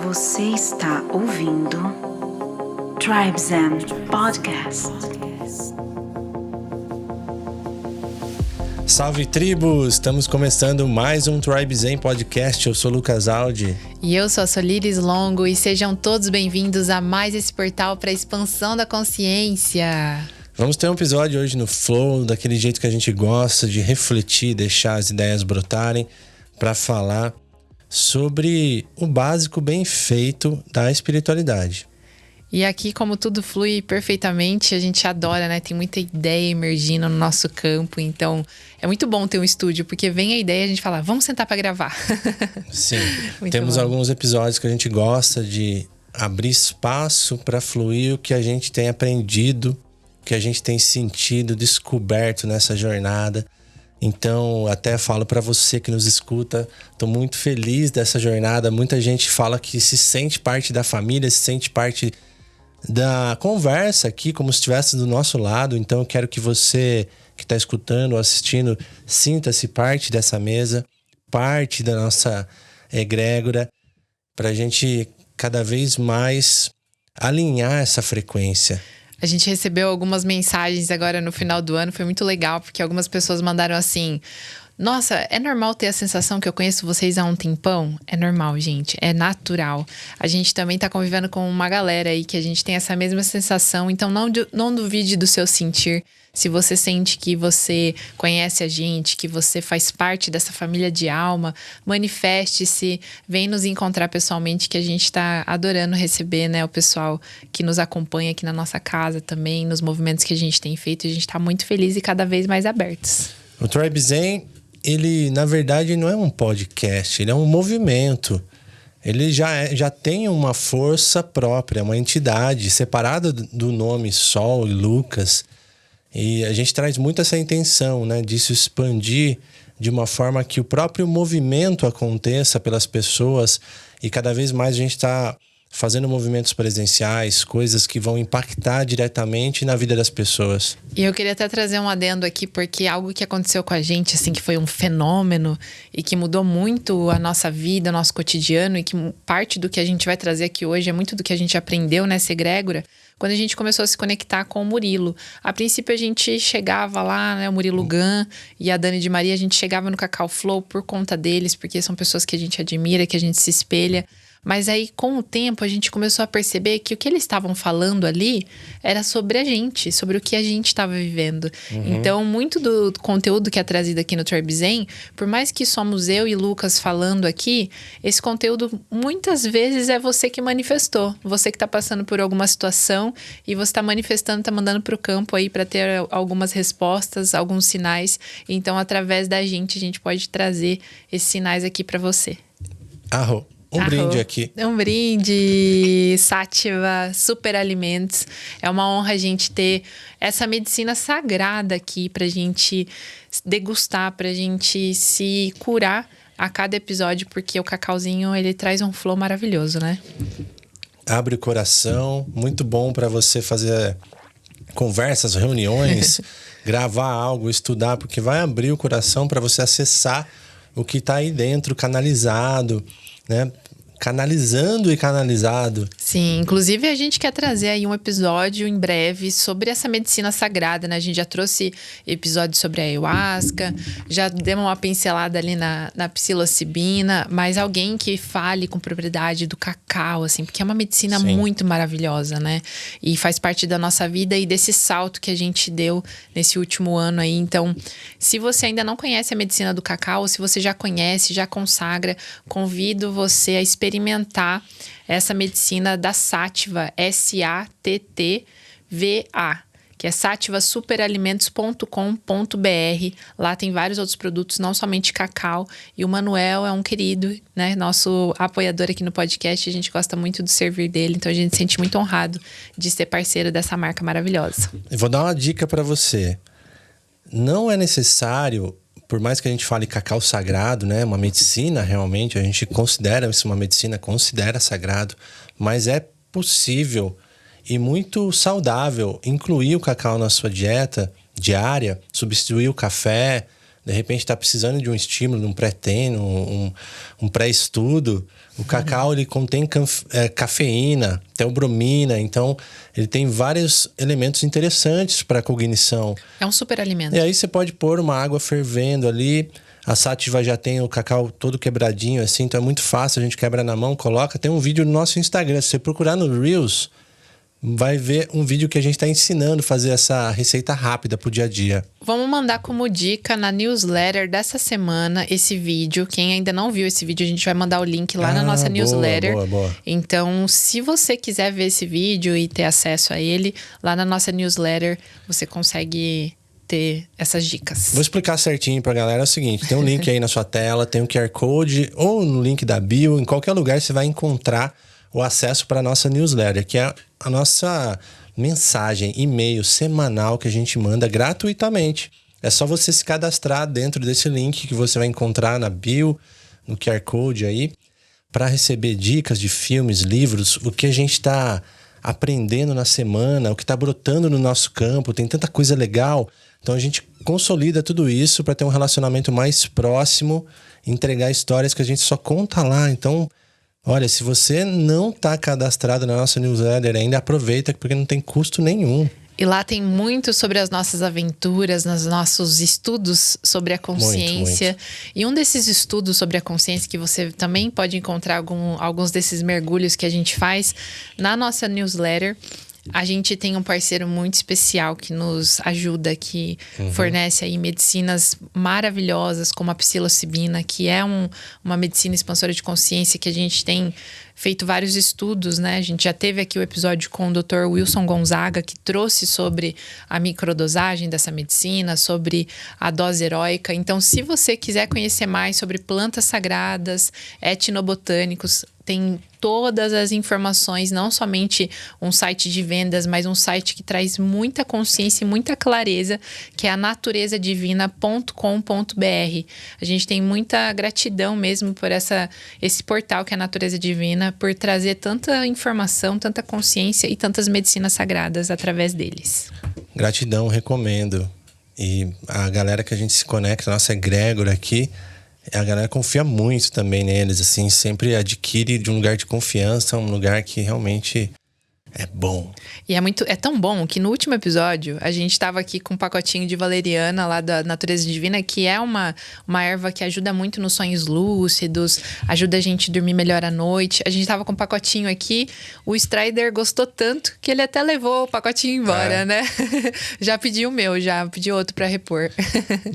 Você está ouvindo Tribe Zen Podcast. Salve tribos! Estamos começando mais um Tribe Zen Podcast. Eu sou Lucas Aldi. E eu sou a Solires Longo e sejam todos bem-vindos a mais esse portal para a expansão da consciência. Vamos ter um episódio hoje no Flow, daquele jeito que a gente gosta de refletir, deixar as ideias brotarem, para falar sobre o básico bem feito da espiritualidade. E aqui, como tudo flui perfeitamente, a gente adora, né? Tem muita ideia emergindo no nosso campo, então é muito bom ter um estúdio, porque vem a ideia e a gente fala, vamos sentar para gravar. Sim, Temos alguns episódios que a gente gosta de abrir espaço para fluir o que a gente tem aprendido, o que a gente tem sentido, descoberto nessa jornada. Então, até falo para você que nos escuta, estou muito feliz dessa jornada. Muita gente fala que se sente parte da família, se sente parte da conversa aqui, como se estivesse do nosso lado. Então, eu quero que você que está escutando ou assistindo sinta-se parte dessa mesa, parte da nossa egrégora, para a gente cada vez mais alinhar essa frequência. A gente recebeu algumas mensagens agora no final do ano, foi muito legal, porque algumas pessoas mandaram assim: nossa, é normal ter a sensação que eu conheço vocês há um tempão? É normal, gente, é natural. A gente também tá convivendo com uma galera aí que a gente tem essa mesma sensação, então não duvide do seu sentir. Se você sente que você conhece a gente, que você faz parte dessa família de alma, manifeste-se, vem nos encontrar pessoalmente, que a gente está adorando receber, né, o pessoal que nos acompanha aqui na nossa casa também, nos movimentos que a gente tem feito. A gente está muito feliz e cada vez mais abertos. O Tribe Zen, ele na verdade não é um podcast, ele é um movimento. Ele já tem uma força própria, uma entidade separada do nome Sol e Lucas. E a gente traz muito essa intenção, né, de se expandir de uma forma que o próprio movimento aconteça pelas pessoas, e cada vez mais a gente está fazendo movimentos presenciais, coisas que vão impactar diretamente na vida das pessoas. E eu queria até trazer um adendo aqui, porque algo que aconteceu com a gente, assim, que foi um fenômeno e que mudou muito a nossa vida, o nosso cotidiano, e que parte do que a gente vai trazer aqui hoje é muito do que a gente aprendeu nessa egrégora, quando a gente começou a se conectar com o Murilo. A princípio a gente chegava lá, né, o Murilo Gun e a Dani de Maria, a gente chegava no Cacau Flow por conta deles, porque são pessoas que a gente admira, que a gente se espelha. Mas aí, com o tempo, a gente começou a perceber que o que eles estavam falando ali era sobre a gente, sobre o que a gente estava vivendo. Então, muito do conteúdo que é trazido aqui no Tribe Zen, por mais que somos eu e Lucas falando aqui, esse conteúdo muitas vezes é você que manifestou. Você que está passando por alguma situação e você está manifestando, está mandando para o campo aí para ter algumas respostas, alguns sinais. Então, através da gente, a gente pode trazer esses sinais aqui para você. Arro. Brinde aqui. Um brinde, Sátiva, Super Alimentos. É uma honra a gente ter essa medicina sagrada aqui pra gente degustar, pra gente se curar a cada episódio, porque o cacauzinho, ele traz um flow maravilhoso, né? Abre o coração, muito bom para você fazer conversas, reuniões, gravar algo, estudar, porque vai abrir o coração para você acessar o que tá aí dentro, canalizado, né? Canalizando e canalizado. Sim, inclusive a gente quer trazer aí um episódio em breve sobre essa medicina sagrada, né? A gente já trouxe episódio sobre a ayahuasca, já demos uma pincelada ali na psilocibina, mas alguém que fale com propriedade do cacau, assim, porque é uma medicina Sim. muito maravilhosa, né? E faz parte da nossa vida e desse salto que a gente deu nesse último ano aí. Então, se você ainda não conhece a medicina do cacau, ou se você já conhece, já consagra, convido você a experimentar essa medicina da Sátiva, S-A-T-T-V-A, que é sativasuperalimentos.com.br. Lá tem vários outros produtos, não somente cacau. E o Manuel é um querido, né? Nosso apoiador aqui no podcast. A gente gosta muito do servir dele, então a gente se sente muito honrado de ser parceiro dessa marca maravilhosa. Eu vou dar uma dica para você. Não é necessário, por mais que a gente fale cacau sagrado, né? Uma medicina, realmente, a gente considera isso uma medicina, considera sagrado, mas é possível e muito saudável incluir o cacau na sua dieta diária, substituir o café, de repente está precisando de um estímulo, de um pré-treino, um pré-estudo. O cacau, ele contém cafeína, teobromina, então ele tem vários elementos interessantes para a cognição. É um super alimento. E aí você pode pôr uma água fervendo ali. A Sativa já tem o cacau todo quebradinho assim, então é muito fácil, a gente quebra na mão, coloca. Tem um vídeo no nosso Instagram, se você procurar no Reels, vai ver um vídeo que a gente está ensinando a fazer essa receita rápida pro dia a dia. Vamos mandar como dica na newsletter dessa semana esse vídeo. Quem ainda não viu esse vídeo, a gente vai mandar o link lá na nossa newsletter. Boa. Então, se você quiser ver esse vídeo e ter acesso a ele, lá na nossa newsletter você consegue ter essas dicas. Vou explicar certinho pra galera. É o seguinte, tem um link aí na sua tela, tem um QR Code ou no link da bio, em qualquer lugar você vai encontrar o acesso para a nossa newsletter, que é a nossa mensagem, e-mail semanal que a gente manda gratuitamente. É só você se cadastrar dentro desse link que você vai encontrar na bio, no QR Code aí, para receber dicas de filmes, livros, o que a gente está aprendendo na semana, o que está brotando no nosso campo. Tem tanta coisa legal. Então a gente consolida tudo isso para ter um relacionamento mais próximo, entregar histórias que a gente só conta lá. Então, olha, se você não está cadastrado na nossa newsletter ainda, aproveita, porque não tem custo nenhum. E lá tem muito sobre as nossas aventuras, nos nossos estudos sobre a consciência. Muito. E um desses estudos sobre a consciência, que você também pode encontrar alguns desses mergulhos que a gente faz na nossa newsletter. A gente tem um parceiro muito especial que nos ajuda, que fornece aí medicinas maravilhosas, como a psilocibina, que é uma medicina expansora de consciência que a gente tem feito vários estudos, né? A gente já teve aqui o episódio com o Dr. Wilson Gonzaga, que trouxe sobre a microdosagem dessa medicina, sobre a dose heróica. Então, se você quiser conhecer mais sobre plantas sagradas, etnobotânicos, tem todas as informações, não somente um site de vendas, mas um site que traz muita consciência e muita clareza, que é a naturezadivina.com.br. A gente tem muita gratidão mesmo por esse portal que é a Natureza Divina, por trazer tanta informação, tanta consciência e tantas medicinas sagradas através deles. Gratidão, recomendo. E a galera que a gente se conecta, a nossa egrégora aqui, a galera confia muito também neles, assim, sempre adquire de um lugar de confiança, um lugar que realmente é bom. E é tão bom que no último episódio a gente estava aqui com um pacotinho de valeriana lá da Natureza Divina, que é uma erva que ajuda muito nos sonhos lúcidos, ajuda a gente a dormir melhor à noite. A gente estava com um pacotinho aqui, o Strider gostou tanto que ele até levou o pacotinho embora, né? Já pediu o meu, já pediu outro para repor.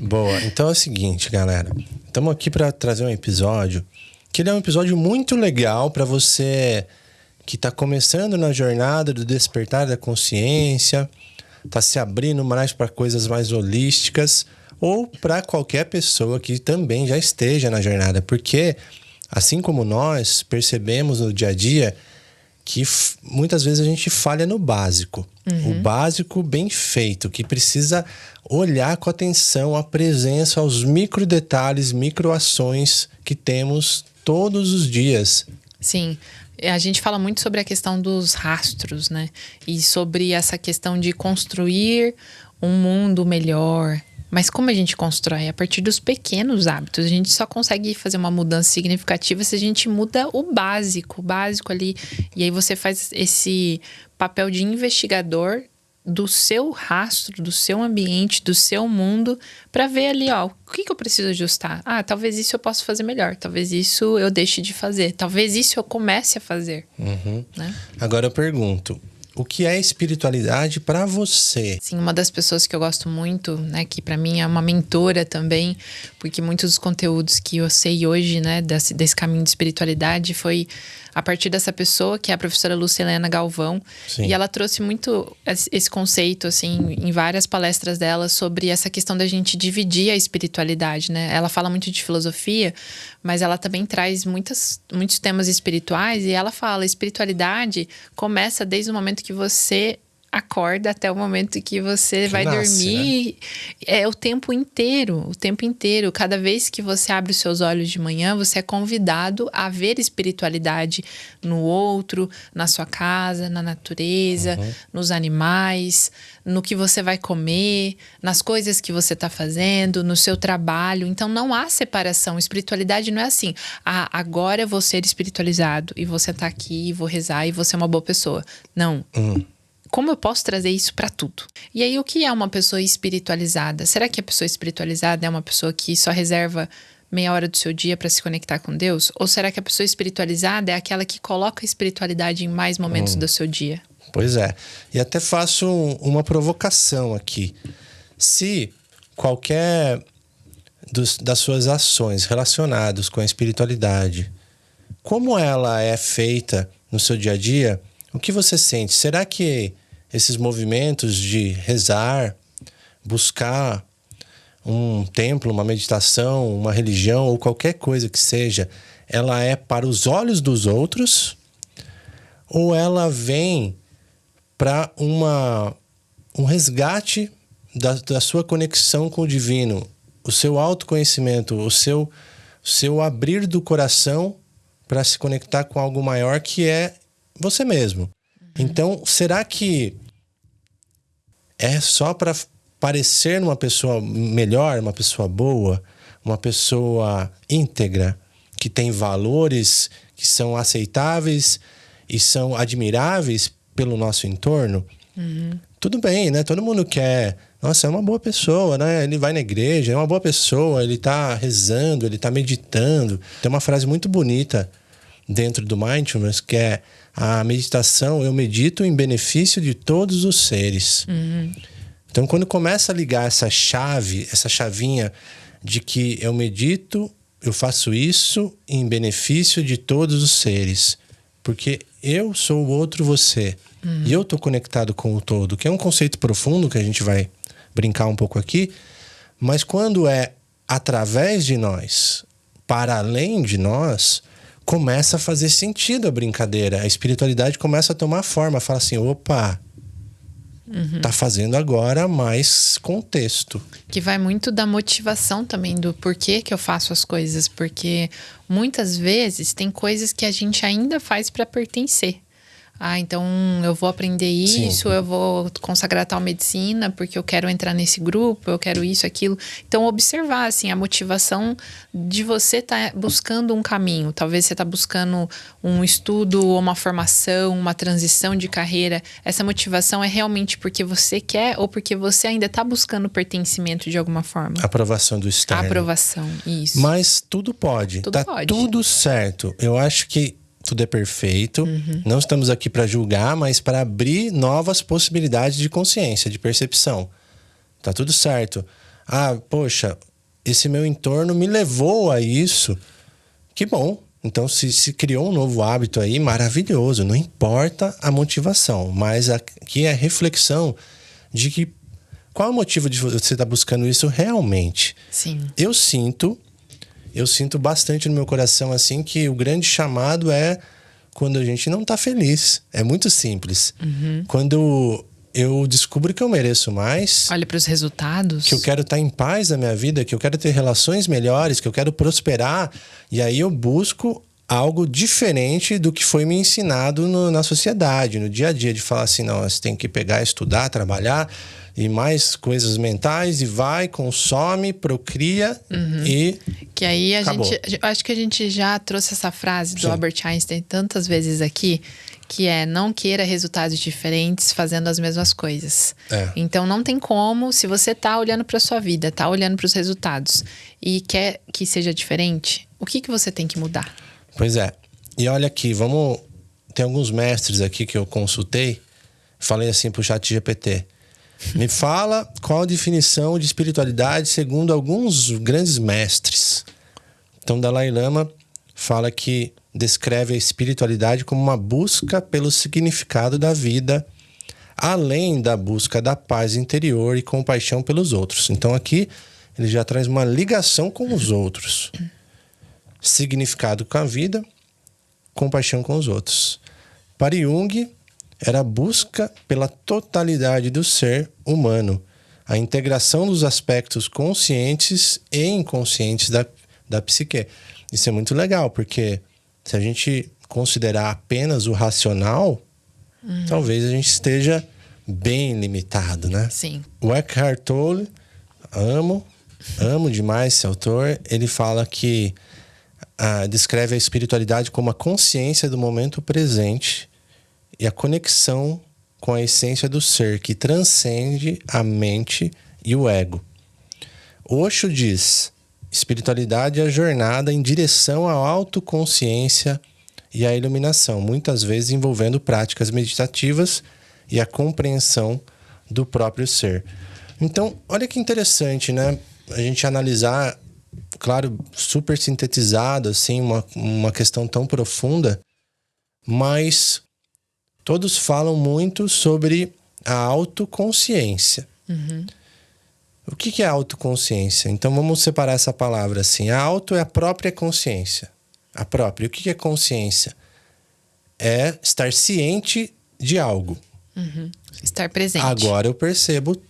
Boa, então é o seguinte, galera. Estamos aqui para trazer um episódio que ele é um episódio muito legal para você que está começando na jornada do despertar da consciência, está se abrindo mais para coisas mais holísticas, ou para qualquer pessoa que também já esteja na jornada, porque assim como nós percebemos no dia a dia que muitas vezes a gente falha no básico. O básico bem feito, que precisa olhar com atenção a presença aos micro detalhes, micro ações que temos todos os dias. Sim. A gente fala muito sobre a questão dos rastros, né? E sobre essa questão de construir um mundo melhor. Mas como a gente constrói? A partir dos pequenos hábitos. A gente só consegue fazer uma mudança significativa se a gente muda o básico ali. E aí você faz esse papel de investigador do seu rastro, do seu ambiente, do seu mundo, para ver ali, ó, o que eu preciso ajustar? Ah, talvez isso eu possa fazer melhor, talvez isso eu deixe de fazer, talvez isso eu comece a fazer. Né? Agora eu pergunto, o que é espiritualidade para você? Sim, uma das pessoas que eu gosto muito, né, que para mim é uma mentora também, porque muitos dos conteúdos que eu sei hoje, né, desse caminho de espiritualidade foi a partir dessa pessoa, que é a professora Lucilena Galvão. Sim. E ela trouxe muito esse conceito, assim, em várias palestras dela, sobre essa questão da gente dividir a espiritualidade, né? Ela fala muito de filosofia, mas ela também traz muitos temas espirituais, e ela fala, a espiritualidade começa desde o momento que você acorda até o momento que você vai nasce, dormir. É o tempo inteiro, o tempo inteiro. Cada vez que você abre os seus olhos de manhã, você é convidado a ver espiritualidade no outro, na sua casa, na natureza, nos animais, no que você vai comer, nas coisas que você está fazendo, no seu trabalho. Então não há separação. Espiritualidade não é assim, agora eu vou ser espiritualizado e você tá aqui, vou rezar e vou ser uma boa pessoa. Não. Como eu posso trazer isso para tudo? E aí, o que é uma pessoa espiritualizada? Será que a pessoa espiritualizada é uma pessoa que só reserva meia hora do seu dia para se conectar com Deus? Ou será que a pessoa espiritualizada é aquela que coloca a espiritualidade em mais momentos do seu dia? Pois é. E até faço uma provocação aqui. Se qualquer das suas ações relacionadas com a espiritualidade, como ela é feita no seu dia a dia, o que você sente? Será que esses movimentos de rezar, buscar um templo, uma meditação, uma religião ou qualquer coisa que seja, ela é para os olhos dos outros? Ou ela vem para um resgate da sua conexão com o divino, o seu autoconhecimento, o seu abrir do coração para se conectar com algo maior que é você mesmo. Então, será que é só para parecer uma pessoa melhor, uma pessoa boa, uma pessoa íntegra, que tem valores que são aceitáveis e são admiráveis pelo nosso entorno? Tudo bem, né? Todo mundo quer. Nossa, é uma boa pessoa, né? Ele vai na igreja, é uma boa pessoa, ele tá rezando, ele tá meditando. Tem uma frase muito bonita dentro do Mindfulness, que é: a meditação, eu medito em benefício de todos os seres. Então, quando começa a ligar essa chavinha de que eu medito, eu faço isso em benefício de todos os seres, porque eu sou o outro você, e eu tô conectado com o todo, que é um conceito profundo que a gente vai brincar um pouco aqui, mas quando é através de nós, para além de nós, começa a fazer sentido a brincadeira. A espiritualidade começa a tomar forma. Fala assim, opa, tá fazendo agora mais contexto. Que vai muito da motivação também, do porquê que eu faço as coisas. Porque muitas vezes tem coisas que a gente ainda faz para pertencer. Então eu vou aprender isso, eu vou consagrar tal medicina porque eu quero entrar nesse grupo, eu quero isso, aquilo. Então observar, assim, a motivação de você estar buscando um caminho. Talvez você está buscando um estudo, uma formação, uma transição de carreira. Essa motivação é realmente porque você quer ou porque você ainda está buscando pertencimento de alguma forma? Aprovação do externo. Aprovação, isso. Mas tudo pode. Tudo pode. Tudo certo. Eu acho que tudo é perfeito. Não estamos aqui para julgar, mas para abrir novas possibilidades de consciência, de percepção. Tá tudo certo. Poxa, esse meu entorno me levou a isso. Que bom. Então, se criou um novo hábito aí, maravilhoso. Não importa a motivação, mas aqui é a reflexão de que qual é o motivo de você estar buscando isso realmente. Sim. Eu sinto bastante no meu coração, assim, que o grande chamado é quando a gente não tá feliz. É muito simples. Quando eu descubro que eu mereço mais. Olha para os resultados. Que eu quero estar em paz na minha vida, que eu quero ter relações melhores, que eu quero prosperar. E aí eu busco algo diferente do que foi me ensinado na sociedade, no dia a dia, de falar assim, não, você tem que pegar, estudar, trabalhar e mais coisas mentais, e vai, consome, procria e que aí acabou. Acho que a gente já trouxe essa frase do Albert Einstein tantas vezes aqui, que é: não queira resultados diferentes fazendo as mesmas coisas. Então não tem como, se você tá olhando para sua vida, tá olhando para os resultados e quer que seja diferente, o que você tem que mudar? Pois é. E olha aqui, tem alguns mestres aqui que eu consultei, falei assim pro ChatGPT: me fala qual a definição de espiritualidade segundo alguns grandes mestres. Então, Dalai Lama fala que descreve a espiritualidade como uma busca pelo significado da vida, além da busca da paz interior e compaixão pelos outros. Então, aqui ele já traz uma ligação com os outros. Significado com a vida, compaixão com os outros. Para Jung, era a busca pela totalidade do ser humano, a integração dos aspectos conscientes e inconscientes da psique. Isso é muito legal, porque se a gente considerar apenas o racional, talvez a gente esteja bem limitado, né? Sim. O Eckhart Tolle, amo demais esse autor. Ele fala que descreve a espiritualidade como a consciência do momento presente e a conexão com a essência do ser, que transcende a mente e o ego. Osho diz: espiritualidade é a jornada em direção à autoconsciência e à iluminação, muitas vezes envolvendo práticas meditativas e a compreensão do próprio ser. Então, olha que interessante, né? A gente analisar, claro, super sintetizado, assim, uma questão tão profunda, mas todos falam muito sobre a autoconsciência. O que é autoconsciência? Então, vamos separar essa palavra assim. A auto é a própria consciência. A própria. O que é consciência? É estar ciente de algo. Estar presente. Agora eu percebo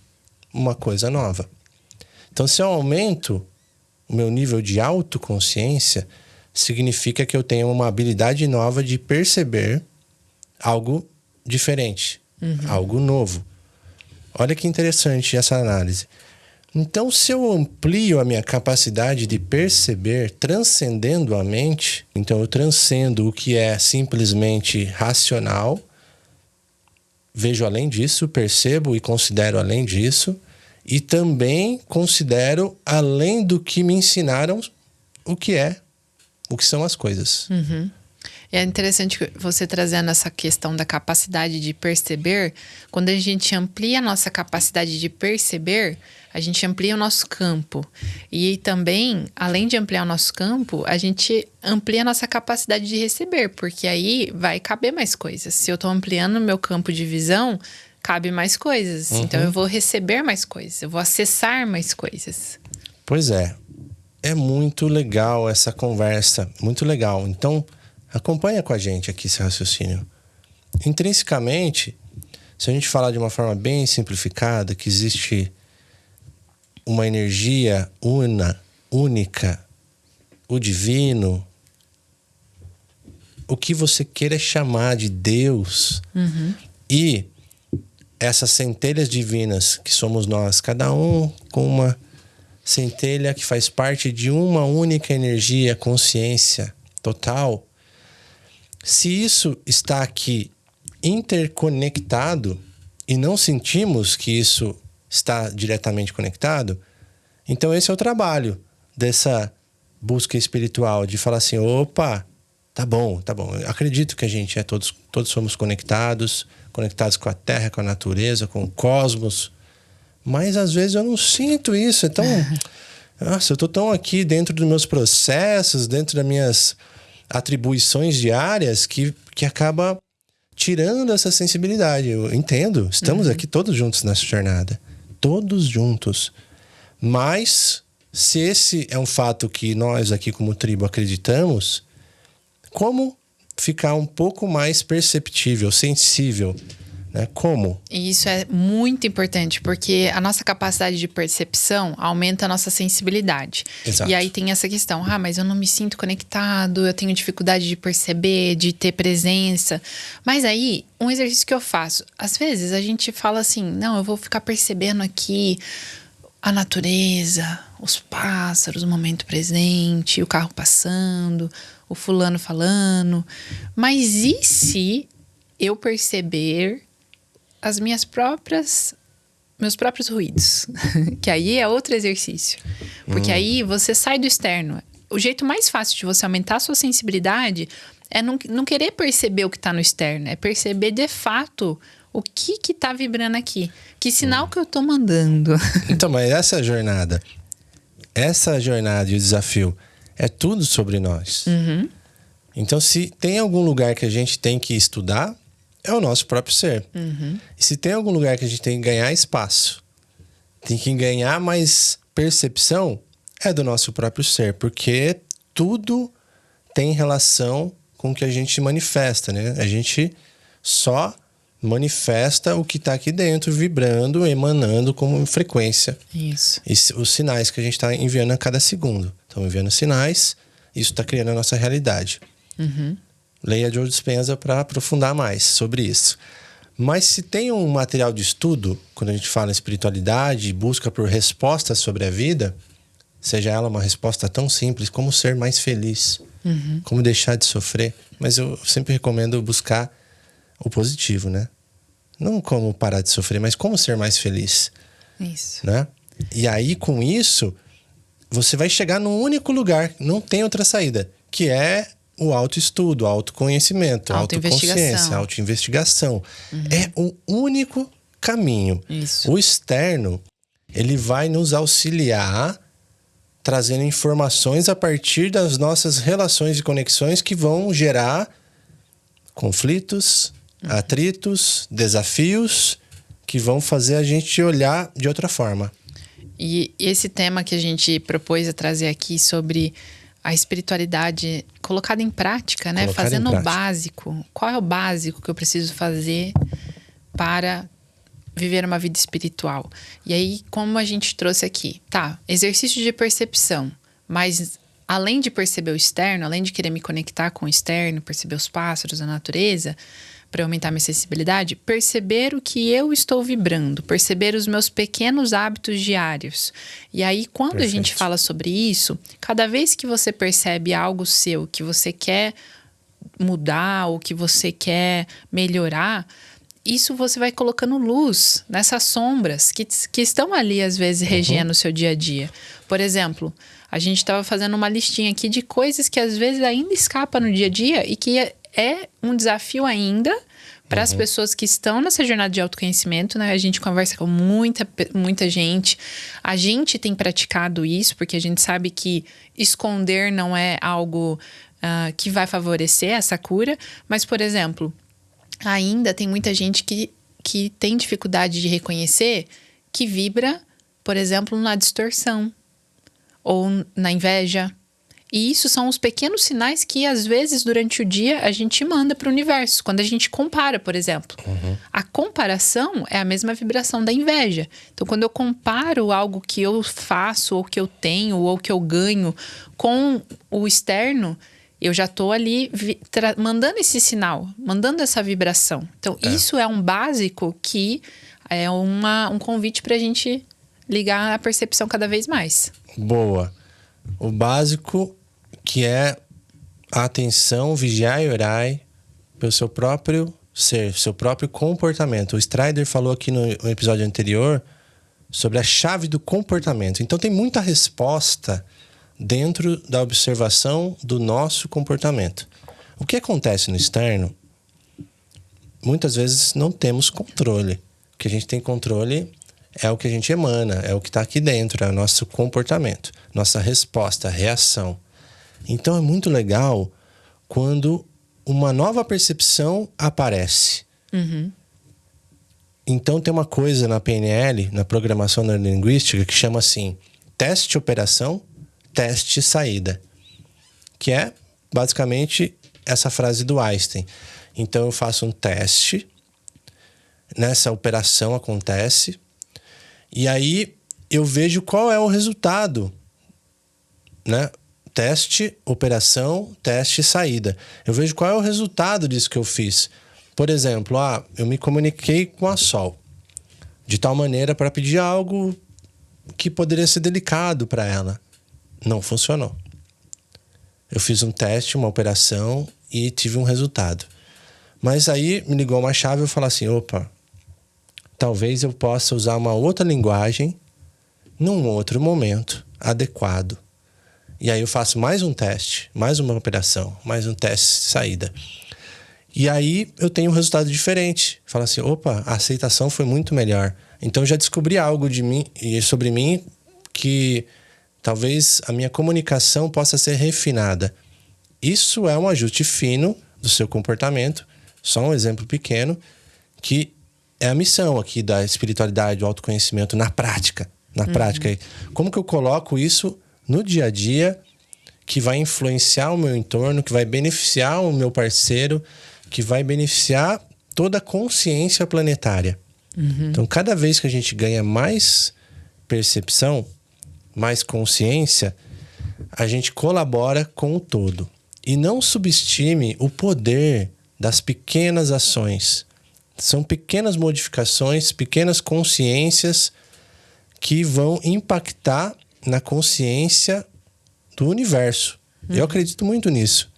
uma coisa nova. Então, se eu aumento o meu nível de autoconsciência, significa que eu tenho uma habilidade nova de perceber algo diferente, algo novo. Olha que interessante essa análise. Então, se eu amplio a minha capacidade de perceber, transcendendo a mente, então eu transcendo o que é simplesmente racional, vejo além disso, percebo e considero além disso, e também considero além do que me ensinaram o que são as coisas. É interessante você trazendo essa questão da capacidade de perceber. Quando a gente amplia a nossa capacidade de perceber, a gente amplia o nosso campo. E também, além de ampliar o nosso campo, a gente amplia a nossa capacidade de receber, porque aí vai caber mais coisas. Se eu estou ampliando o meu campo de visão, cabe mais coisas. Então eu vou receber mais coisas, eu vou acessar mais coisas. Pois é. É muito legal essa conversa, muito legal. Então, acompanha com a gente aqui esse raciocínio. Intrinsecamente, se a gente falar de uma forma bem simplificada, que existe uma energia única, o divino, o que você queira chamar de Deus, e essas centelhas divinas que somos nós, cada um com uma centelha que faz parte de uma única energia, consciência total. Se isso está aqui interconectado e não sentimos que isso está diretamente conectado, então esse é o trabalho dessa busca espiritual, de falar assim, opa, tá bom. Eu acredito que a gente todos somos conectados com a Terra, com a natureza, com o cosmos, mas às vezes eu não sinto isso. Então, nossa, eu tô tão aqui dentro dos meus processos, dentro das minhas atribuições diárias, que acaba tirando essa sensibilidade. Eu entendo, estamos aqui todos juntos nessa jornada. Todos juntos. Mas, se esse é um fato que nós aqui como tribo acreditamos, como ficar um pouco mais perceptível, sensível, né? Como? E isso é muito importante, porque a nossa capacidade de percepção aumenta a nossa sensibilidade. Exato. E aí tem essa questão, mas eu não me sinto conectado, eu tenho dificuldade de perceber, de ter presença. Mas aí, um exercício que eu faço, às vezes a gente fala assim, não, eu vou ficar percebendo aqui a natureza, os pássaros, o momento presente, o carro passando, o fulano falando. Mas e se eu perceber meus próprios ruídos? Que aí é outro exercício. Porque aí você sai do externo. O jeito mais fácil de você aumentar a sua sensibilidade é não querer perceber o que está no externo. É perceber de fato o que tá vibrando aqui. Que sinal que eu tô mandando. Então, mas essa jornada e o desafio é tudo sobre nós. Então, se tem algum lugar que a gente tem que estudar, é o nosso próprio ser. E se tem algum lugar que a gente tem que ganhar espaço, tem que ganhar mais percepção, é do nosso próprio ser. Porque tudo tem relação com o que a gente manifesta, né? A gente só manifesta o que está aqui dentro, vibrando, emanando como frequência. Isso. E os sinais que a gente está enviando a cada segundo. Estão enviando sinais, isso está criando a nossa realidade. Leia Joe Dispenza para aprofundar mais sobre isso. Mas se tem um material de estudo, quando a gente fala em espiritualidade, busca por respostas sobre a vida, seja ela uma resposta tão simples como ser mais feliz, como deixar de sofrer. Mas eu sempre recomendo buscar o positivo, né? Não como parar de sofrer, mas como ser mais feliz. Isso. Né? E aí, com isso, você vai chegar num único lugar, não tem outra saída, que é o autoestudo, autoconhecimento, autoconsciência, autoinvestigação. É o único caminho. Isso. O externo, ele vai nos auxiliar trazendo informações a partir das nossas relações e conexões que vão gerar conflitos, atritos, desafios que vão fazer a gente olhar de outra forma. E esse tema que a gente propôs a trazer aqui sobre a espiritualidade colocada em prática, né? Colocada Fazendo em o prática. básico. Qual é o básico que eu preciso fazer para viver uma vida espiritual? E aí, como a gente trouxe aqui, tá, exercício de percepção, mas além de perceber o externo, além de querer me conectar com o externo, perceber os pássaros, a natureza, para aumentar minha sensibilidade, perceber o que eu estou vibrando, perceber os meus pequenos hábitos diários. E aí, quando a gente fala sobre isso, cada vez que você percebe algo seu que você quer mudar ou que você quer melhorar, isso você vai colocando luz nessas sombras que estão ali, às vezes, regendo o seu dia a dia. Por exemplo, a gente estava fazendo uma listinha aqui de coisas que, às vezes, ainda escapam no dia a dia e que é um desafio ainda para as pessoas que estão nessa jornada de autoconhecimento, né? A gente conversa com muita gente. A gente tem praticado isso, porque a gente sabe que esconder não é algo que vai favorecer essa cura. Mas, por exemplo, ainda tem muita gente que tem dificuldade de reconhecer que vibra, por exemplo, na distorção ou na inveja. E isso são os pequenos sinais que, às vezes, durante o dia, a gente manda para o universo. Quando a gente compara, por exemplo. A comparação é a mesma vibração da inveja. Então, quando eu comparo algo que eu faço, ou que eu tenho, ou que eu ganho com o externo, eu já estou ali mandando esse sinal, mandando essa vibração. Então, isso é um básico que é um convite para a gente ligar a percepção cada vez mais. Boa. O básico, que é a atenção, vigiar e orar pelo seu próprio ser, seu próprio comportamento. O Strider falou aqui no episódio anterior sobre a chave do comportamento. Então tem muita resposta dentro da observação do nosso comportamento. O que acontece no externo, muitas vezes não temos controle. O que a gente tem controle é o que a gente emana, é o que está aqui dentro, é o nosso comportamento, nossa resposta, reação. Então é muito legal quando uma nova percepção aparece. Então tem uma coisa na PNL, na programação neurolinguística, que chama assim, teste operação, teste saída. Que é basicamente essa frase do Einstein. Então eu faço um teste, nessa operação acontece, e aí eu vejo qual é o resultado, né? Teste, operação, teste, saída. Eu vejo qual é o resultado disso que eu fiz. Por exemplo, eu me comuniquei com a Sol de tal maneira para pedir algo que poderia ser delicado para ela. Não funcionou. Eu fiz um teste, uma operação e tive um resultado. Mas aí me ligou uma chave e eu falei assim, opa, talvez eu possa usar uma outra linguagem num outro momento adequado. E aí eu faço mais um teste, mais uma operação, mais um teste saída. E aí eu tenho um resultado diferente. Falo assim, opa, a aceitação foi muito melhor. Então eu já descobri algo de mim e sobre mim que talvez a minha comunicação possa ser refinada. Isso é um ajuste fino do seu comportamento. Só um exemplo pequeno, que é a missão aqui da espiritualidade, do autoconhecimento na prática. Na prática. Como que eu coloco isso no dia a dia, que vai influenciar o meu entorno, que vai beneficiar o meu parceiro, que vai beneficiar toda a consciência planetária. Então, cada vez que a gente ganha mais percepção, mais consciência, a gente colabora com o todo. E não subestime o poder das pequenas ações. São pequenas modificações, pequenas consciências que vão impactar na consciência do universo. Eu acredito muito nisso.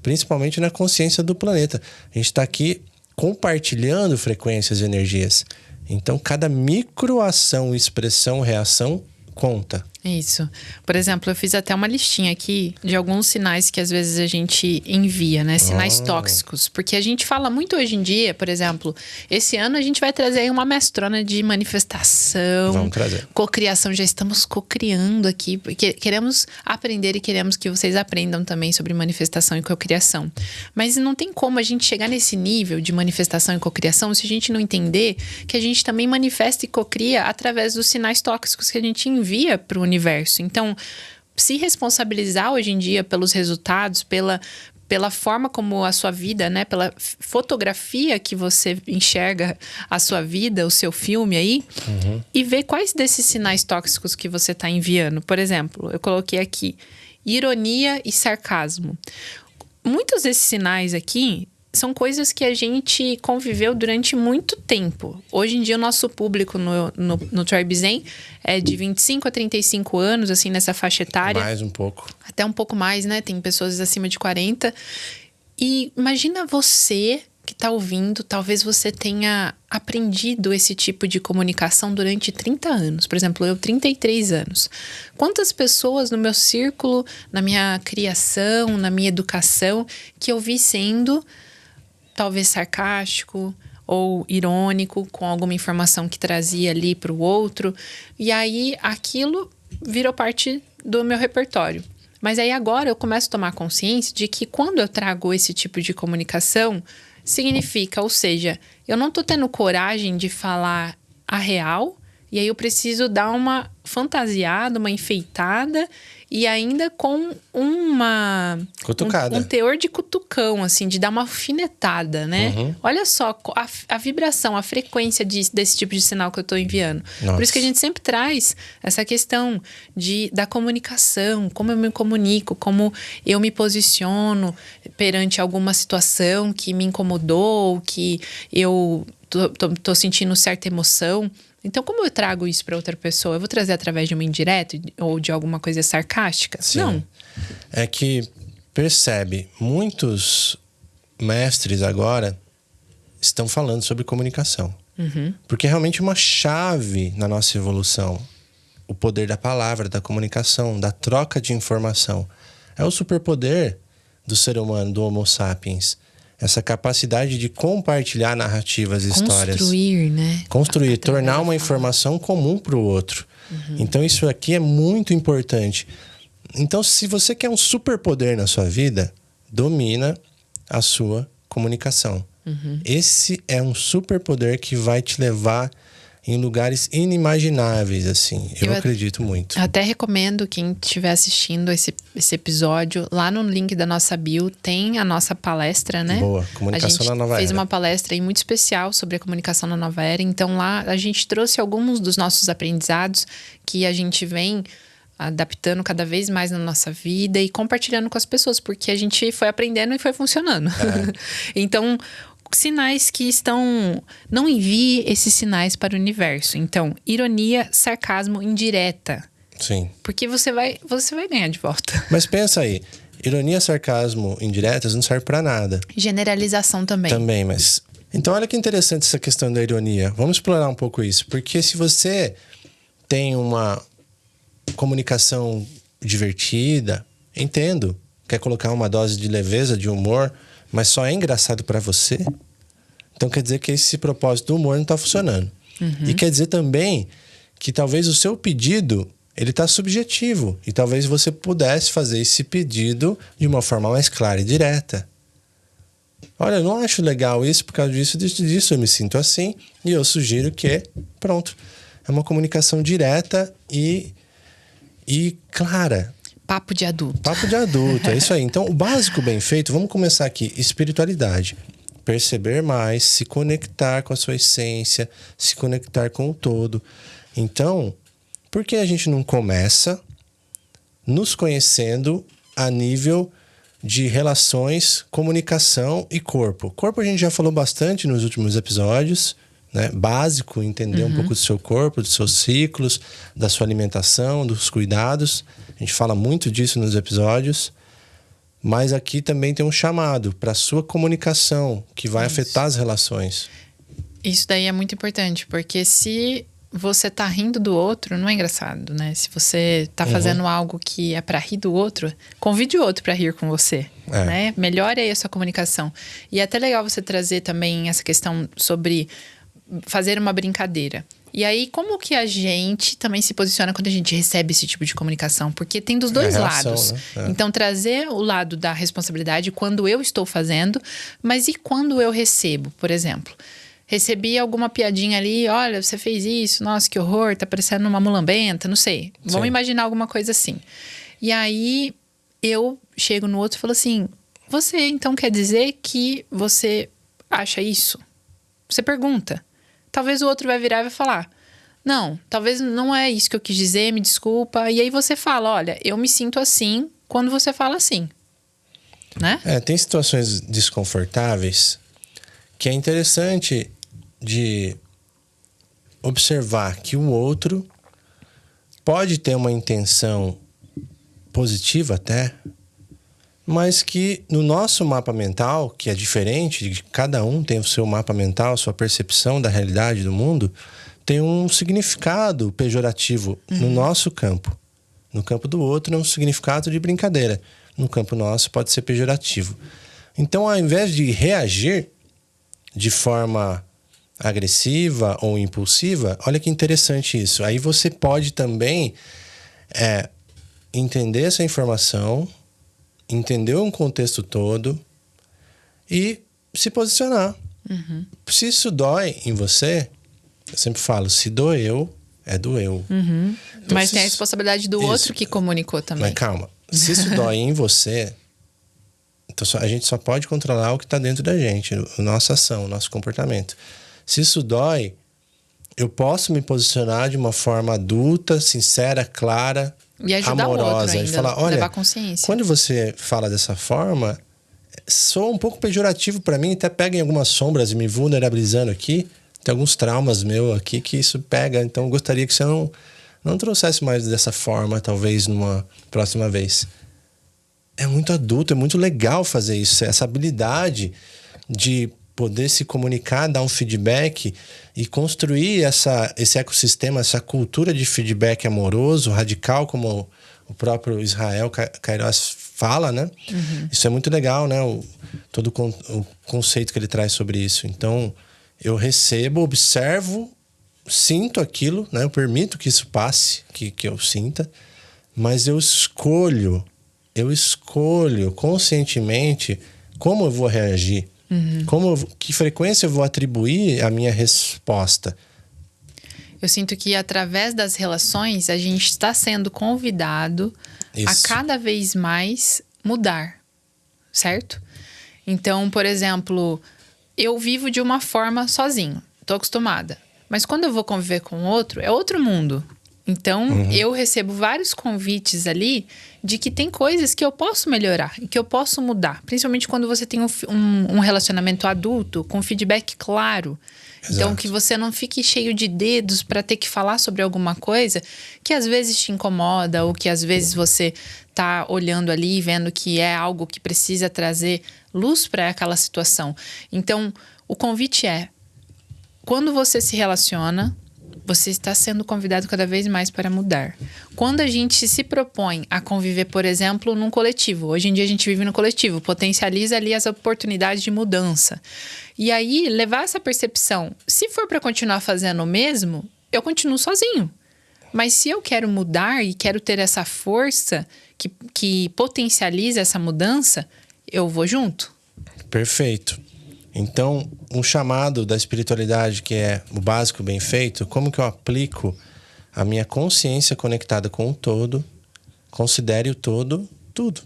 Principalmente na consciência do planeta. A gente está aqui compartilhando frequências e energias. Então, cada microação, expressão, reação conta. Isso. Por exemplo, eu fiz até uma listinha aqui de alguns sinais que às vezes a gente envia, né? Sinais tóxicos. Porque a gente fala muito hoje em dia, por exemplo, esse ano a gente vai trazer aí uma mestrona de manifestação. Vamos trazer. Cocriação. Já estamos cocriando aqui, porque queremos aprender e queremos que vocês aprendam também sobre manifestação e cocriação. Mas não tem como a gente chegar nesse nível de manifestação e cocriação se a gente não entender que a gente também manifesta e cocria através dos sinais tóxicos que a gente envia para o universo. Então, se responsabilizar hoje em dia pelos resultados, pela forma como a sua vida, né? Pela fotografia que você enxerga a sua vida, o seu filme aí, e ver quais desses sinais tóxicos que você está enviando. Por exemplo, eu coloquei aqui ironia e sarcasmo. Muitos desses sinais aqui são coisas que a gente conviveu durante muito tempo. Hoje em dia, o nosso público no Tribe Zen é de 25 a 35 anos, assim, nessa faixa etária. Mais um pouco. Até um pouco mais, né? Tem pessoas acima de 40. E imagina você que está ouvindo, talvez você tenha aprendido esse tipo de comunicação durante 30 anos. Por exemplo, eu 33 anos. Quantas pessoas no meu círculo, na minha criação, na minha educação, que eu vi sendo talvez sarcástico ou irônico com alguma informação que trazia ali para o outro. E aí aquilo virou parte do meu repertório. Mas aí agora eu começo a tomar consciência de que quando eu trago esse tipo de comunicação, significa, ou seja, eu não tô tendo coragem de falar a real, e aí eu preciso dar uma fantasiada, uma enfeitada, e ainda com cutucada. Um teor de cutucão, assim, de dar uma alfinetada, né? Olha só a vibração, a frequência desse tipo de sinal que eu tô enviando. Nossa. Por isso que a gente sempre traz essa questão da comunicação, como eu me comunico, como eu me posiciono perante alguma situação que me incomodou, que eu tô sentindo certa emoção. Então, como eu trago isso para outra pessoa? Eu vou trazer através de uma indireta ou de alguma coisa sarcástica? Sim. Não. É que, percebe, muitos mestres agora estão falando sobre comunicação. Porque é realmente uma chave na nossa evolução. O poder da palavra, da comunicação, da troca de informação. É o superpoder do ser humano, do Homo sapiens. Essa capacidade de compartilhar narrativas e histórias. Construir, né? Construir, tornar uma informação comum para o outro. Então, isso aqui é muito importante. Então, se você quer um superpoder na sua vida, domina a sua comunicação. Esse é um superpoder que vai te levar em lugares inimagináveis, assim. Eu acredito muito. Até recomendo quem estiver assistindo esse episódio, lá no link da nossa bio tem a nossa palestra, né? Boa, comunicação na nova era. A gente fez uma palestra aí muito especial sobre a comunicação na nova era. Então lá a gente trouxe alguns dos nossos aprendizados que a gente vem adaptando cada vez mais na nossa vida e compartilhando com as pessoas, porque a gente foi aprendendo e foi funcionando. Então, sinais que estão... Não envie esses sinais para o universo. Então, ironia, sarcasmo, indireta. Sim. Porque você vai ganhar de volta. Mas pensa aí, ironia, sarcasmo, indiretas não serve para nada. Generalização também. Também, mas... Então, olha que interessante essa questão da ironia. Vamos explorar um pouco isso. Porque se você tem uma comunicação divertida, entendo, quer colocar uma dose de leveza, de humor, mas só é engraçado para você, então quer dizer que esse propósito do humor não tá funcionando. E quer dizer também que talvez o seu pedido, ele tá subjetivo. E talvez você pudesse fazer esse pedido de uma forma mais clara e direta. Olha, eu não acho legal isso, por causa disso eu me sinto assim. E eu sugiro que, pronto, é uma comunicação direta e clara. Papo de adulto. Papo de adulto, é isso aí. Então, o básico bem feito, vamos começar aqui. Espiritualidade. perceber mais, se conectar com a sua essência, se conectar com o todo. Então, por que a gente não começa nos conhecendo a nível de relações, comunicação e corpo? Corpo a gente já falou bastante nos últimos episódios, né? Básico, entender um pouco do seu corpo, dos seus ciclos, da sua alimentação, dos cuidados. A gente fala muito disso nos episódios. Mas aqui também tem um chamado para a sua comunicação, que vai afetar as relações. Isso daí é muito importante, porque se você tá rindo do outro, não é engraçado, né? Se você tá fazendo algo que é para rir do outro, convide o outro para rir com você, né? Melhore aí a sua comunicação. E é até legal você trazer também essa questão sobre fazer uma brincadeira. E aí, como que a gente também se posiciona quando a gente recebe esse tipo de comunicação? Porque tem dos dois lados. Né? Então, trazer o lado da responsabilidade quando eu estou fazendo, mas e quando eu recebo, por exemplo? Recebi alguma piadinha ali, olha, você fez isso, nossa, que horror, tá parecendo uma mulambenta, não sei. Vamos imaginar alguma coisa assim. E aí, eu chego no outro e falo assim, você então quer dizer que você acha isso? Você pergunta. Talvez o outro vai virar e vai falar, não, talvez não é isso que eu quis dizer, me desculpa. E aí você fala, olha, eu me sinto assim quando você fala assim, né? Tem situações desconfortáveis que é interessante de observar que o outro pode ter uma intenção positiva até, mas que no nosso mapa mental, que é diferente, de cada um tem o seu mapa mental, sua percepção da realidade do mundo, tem um significado pejorativo no nosso campo. No campo do outro é um significado de brincadeira. No campo nosso pode ser pejorativo. Então, ao invés de reagir de forma agressiva ou impulsiva, olha que interessante isso. Aí você pode também entender essa informação, entender um contexto todo e se posicionar. Se isso dói em você, eu sempre falo, se doeu, é doeu. Então, mas tem a responsabilidade do outro que comunicou também. Mas calma, se isso dói em você, então a gente só pode controlar o que está dentro da gente, a nossa ação, o nosso comportamento. Se isso dói, eu posso me posicionar de uma forma adulta, sincera, clara, e ajudar amorosa, o outro ainda, e falar, olha, levar consciência. Quando você fala dessa forma, soa um pouco pejorativo para mim, até pega em algumas sombras e me vulnerabilizando aqui. Tem alguns traumas meus aqui que isso pega, então eu gostaria que você não trouxesse mais dessa forma, talvez numa próxima vez. É muito adulto, é muito legal fazer isso, essa habilidade de poder se comunicar, dar um feedback e construir esse ecossistema, essa cultura de feedback amoroso, radical, como o próprio Israel Kairos fala, né? Isso é muito legal, né? Todo o conceito que ele traz sobre isso. Então, eu recebo, observo, sinto aquilo, né? Eu permito que isso passe, que eu sinta, mas eu escolho conscientemente como eu vou reagir. Que frequência eu vou atribuir a minha resposta? Eu sinto que através das relações a gente está sendo convidado a cada vez mais mudar, certo? Então, por exemplo, eu vivo de uma forma sozinho, tô acostumada. Mas quando eu vou conviver com outro, é outro mundo. Então, eu recebo vários convites ali de que tem coisas que eu posso melhorar e que eu posso mudar. Principalmente quando você tem um relacionamento adulto com feedback claro. Exato. Então, que você não fique cheio de dedos para ter que falar sobre alguma coisa que às vezes te incomoda ou que às vezes você tá olhando ali e vendo que é algo que precisa trazer luz para aquela situação. Então, o convite é, quando você se relaciona, você está sendo convidado cada vez mais para mudar. Quando a gente se propõe a conviver, por exemplo, num coletivo. Hoje em dia a gente vive no coletivo. Potencializa ali as oportunidades de mudança. E aí, levar essa percepção. Se for para continuar fazendo o mesmo, eu continuo sozinho. Mas se eu quero mudar e quero ter essa força que potencializa essa mudança, eu vou junto. Perfeito. Então, um chamado da espiritualidade, que é o básico bem feito, como que eu aplico a minha consciência conectada com o todo, considere o todo, tudo.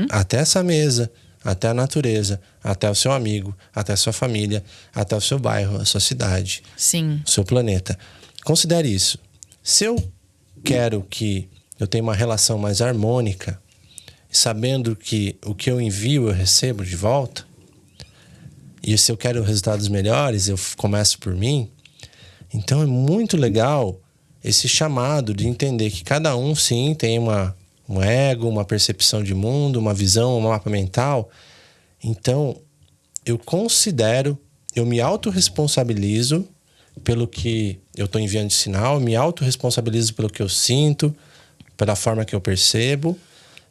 Até essa mesa, até a natureza, até o seu amigo, até a sua família, até o seu bairro, a sua cidade, Sim. o seu planeta. Considere isso. Se eu quero que eu tenha uma relação mais harmônica, sabendo que o que eu envio eu recebo de volta, e se eu quero resultados melhores, eu começo por mim. Então é muito legal esse chamado de entender que cada um, sim, tem um ego, uma percepção de mundo, uma visão, um mapa mental. Então, eu me autorresponsabilizo pelo que eu estou enviando de sinal, me autorresponsabilizo pelo que eu sinto, pela forma que eu percebo,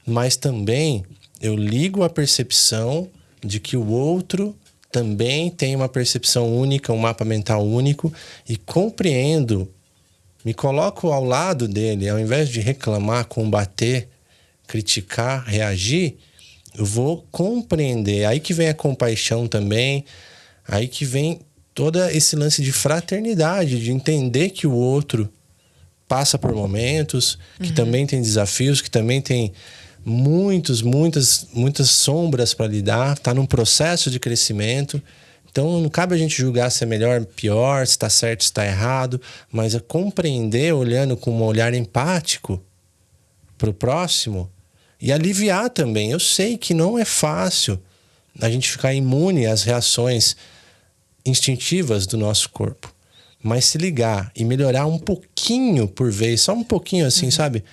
mas também eu ligo a percepção de que o outro também tem uma percepção única, um mapa mental único, e compreendo, me coloco ao lado dele, ao invés de reclamar, combater, criticar, reagir, eu vou compreender. Aí que vem a compaixão também, aí que vem todo esse lance de fraternidade, de entender que o outro passa por momentos, que também tem desafios, que também tem muitas sombras para lidar, está num processo de crescimento. Então não cabe a gente julgar se é melhor, pior, se está certo, se está errado, mas é compreender olhando com um olhar empático para o próximo e aliviar também. Eu sei que não é fácil a gente ficar imune às reações instintivas do nosso corpo, mas se ligar e melhorar um pouquinho por vez, só um pouquinho assim, sabe?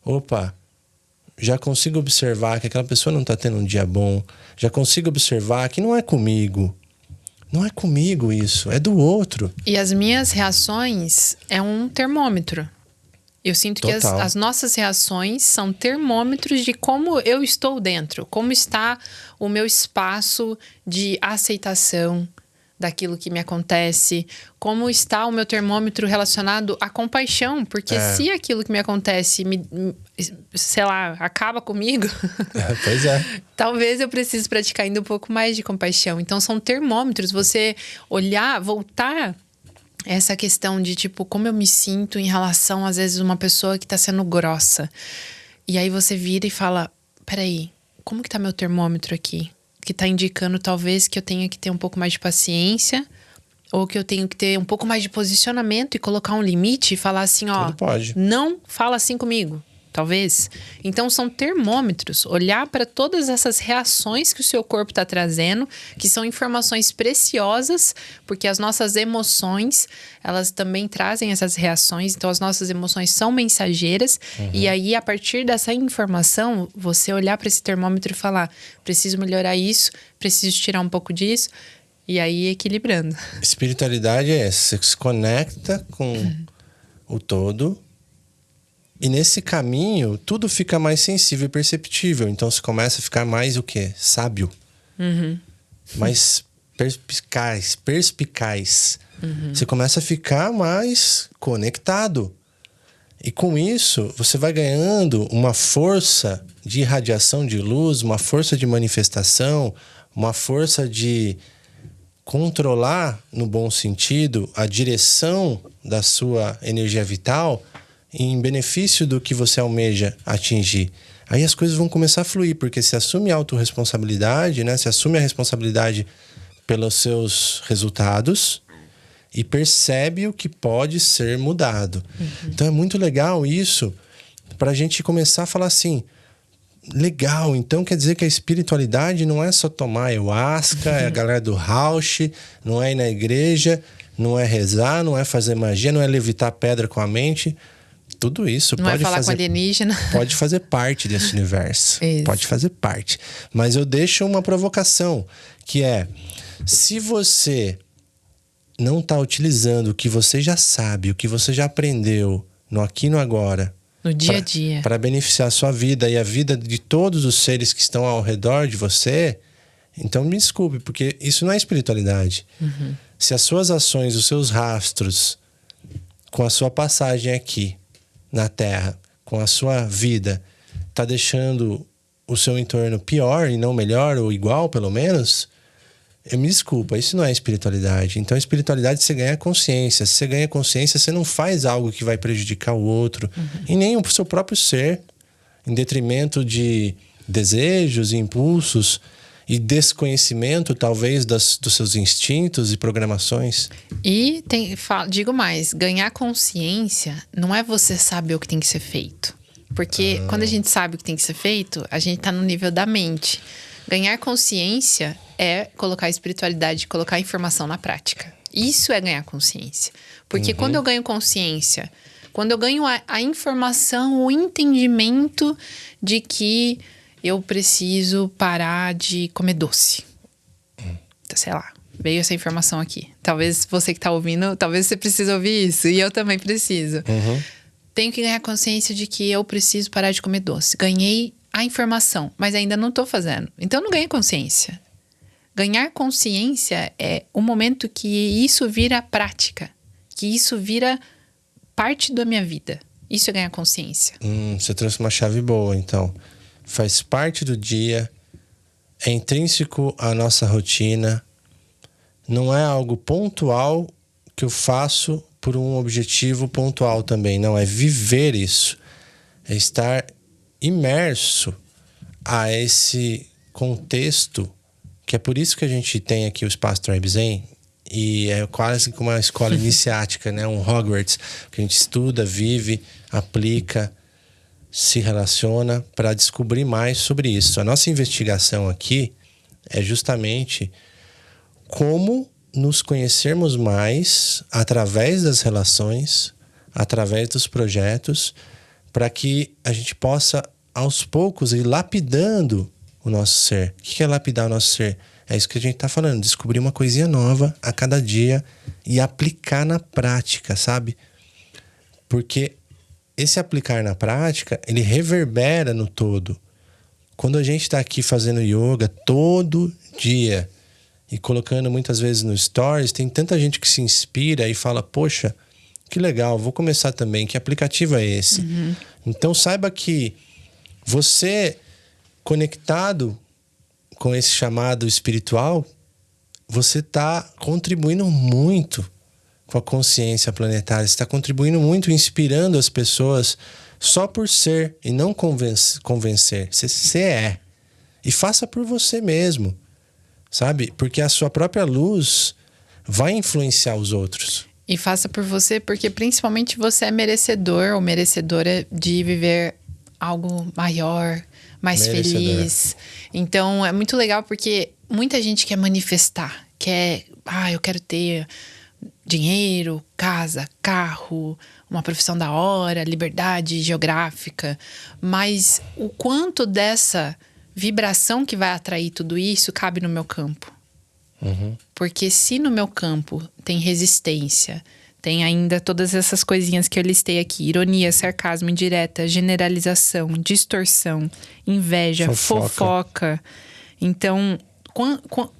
Opa, já consigo observar que aquela pessoa não está tendo um dia bom. Já consigo observar que não é comigo. Não é comigo isso, é do outro. E as minhas reações é um termômetro. Eu sinto que as nossas reações são termômetros de como eu estou dentro. Como está o meu espaço de aceitação daquilo que me acontece, como está o meu termômetro relacionado à compaixão, porque se aquilo que me acontece sei lá, acaba comigo, pois é. Talvez eu precise praticar ainda um pouco mais de compaixão. Então são termômetros, você olhar, voltar essa questão de tipo, como eu me sinto em relação, às vezes, uma pessoa que tá sendo grossa. E aí você vira e fala, peraí, como que tá meu termômetro aqui? Que tá indicando talvez que eu tenha que ter um pouco mais de paciência, ou que eu tenho que ter um pouco mais de posicionamento e colocar um limite e falar assim, ó, não fala assim comigo, talvez. Então são termômetros, olhar para todas essas reações que o seu corpo está trazendo, que são informações preciosas, porque as nossas emoções, elas também trazem essas reações, então as nossas emoções são mensageiras, e aí a partir dessa informação, você olhar para esse termômetro e falar, preciso melhorar isso, preciso tirar um pouco disso, e aí equilibrando. Espiritualidade é essa, você se conecta com o todo. E nesse caminho, tudo fica mais sensível e perceptível. Então, você começa a ficar mais o quê? Sábio. Mais perspicaz. Você começa a ficar mais conectado. E com isso, você vai ganhando uma força de irradiação de luz, uma força de manifestação, uma força de controlar, no bom sentido, a direção da sua energia vital em benefício do que você almeja atingir. Aí as coisas vão começar a fluir, porque se assume a autorresponsabilidade, né? Se assume a responsabilidade pelos seus resultados e percebe o que pode ser mudado. Então é muito legal isso, para a gente começar a falar assim, legal, então quer dizer que a espiritualidade não é só tomar ayahuasca, é a galera do Rausch, não é ir na igreja, não é rezar, não é fazer magia, não é levitar pedra com a mente. Tudo isso não pode falar fazer, com alienígena. Pode fazer parte desse universo. Isso. Pode fazer parte. Mas eu deixo uma provocação, que é, se você não está utilizando o que você já sabe, o que você já aprendeu no aqui e no agora, no dia a dia, para beneficiar a sua vida e a vida de todos os seres que estão ao redor de você, então me desculpe, porque isso não é espiritualidade. Se as suas ações, os seus rastros, com a sua passagem aqui na Terra, com a sua vida, tá deixando o seu entorno pior e não melhor, ou igual pelo menos, me desculpa, isso não é espiritualidade. Então a espiritualidade, você ganha consciência. Se você ganha consciência, você não faz algo que vai prejudicar o outro, e nem o seu próprio ser, em detrimento de desejos e impulsos. e desconhecimento, talvez, dos seus instintos e programações. E digo mais, ganhar consciência não é você saber o que tem que ser feito. Porque quando a gente sabe o que tem que ser feito, a gente tá no nível da mente. Ganhar consciência é colocar a espiritualidade, colocar a informação na prática. Isso é ganhar consciência. Porque quando eu ganho consciência, quando eu ganho a informação, o entendimento de que eu preciso parar de comer doce. Sei lá, veio essa informação aqui. Talvez você que tá ouvindo, talvez você precise ouvir isso. E eu também preciso. Tenho que ganhar consciência de que eu preciso parar de comer doce. Ganhei a informação, mas ainda não tô fazendo. Então, eu não ganhei consciência. Ganhar consciência é o momento que isso vira prática. Que isso vira parte da minha vida. Isso é ganhar consciência. Você trouxe uma chave boa, então. Faz parte do dia, é intrínseco à nossa rotina, não é algo pontual que eu faço por um objetivo pontual também, não, é viver isso, é estar imerso a esse contexto, que é por isso que a gente tem aqui o Espaço Tribe Zen, e é quase como uma escola iniciática, né? Um Hogwarts, que a gente estuda, vive, aplica, se relaciona para descobrir mais sobre isso. A nossa investigação aqui é justamente como nos conhecermos mais através das relações, através dos projetos, para que a gente possa, aos poucos, ir lapidando o nosso ser. O que é lapidar o nosso ser? É isso que a gente está falando, descobrir uma coisinha nova a cada dia e aplicar na prática, sabe? Porque esse aplicar na prática, ele reverbera no todo. Quando a gente está aqui fazendo yoga todo dia e colocando muitas vezes no stories, tem tanta gente que se inspira e fala, poxa, que legal, vou começar também. Que aplicativo é esse? Então saiba que você, conectado com esse chamado espiritual, você está contribuindo muito com a consciência planetária. Você está contribuindo muito, inspirando as pessoas só por ser e não convencer. Você é. E faça por você mesmo, sabe? Porque a sua própria luz vai influenciar os outros. E faça por você porque principalmente você é merecedor ou merecedora de viver algo maior, mais feliz. Então, é muito legal porque muita gente quer manifestar. Eu quero ter dinheiro, casa, carro, uma profissão da hora, liberdade geográfica. Mas o quanto dessa vibração que vai atrair tudo isso cabe no meu campo? Porque se no meu campo tem resistência, tem ainda todas essas coisinhas que eu listei aqui: ironia, sarcasmo, indireta, generalização, distorção, inveja, fofoca. Então,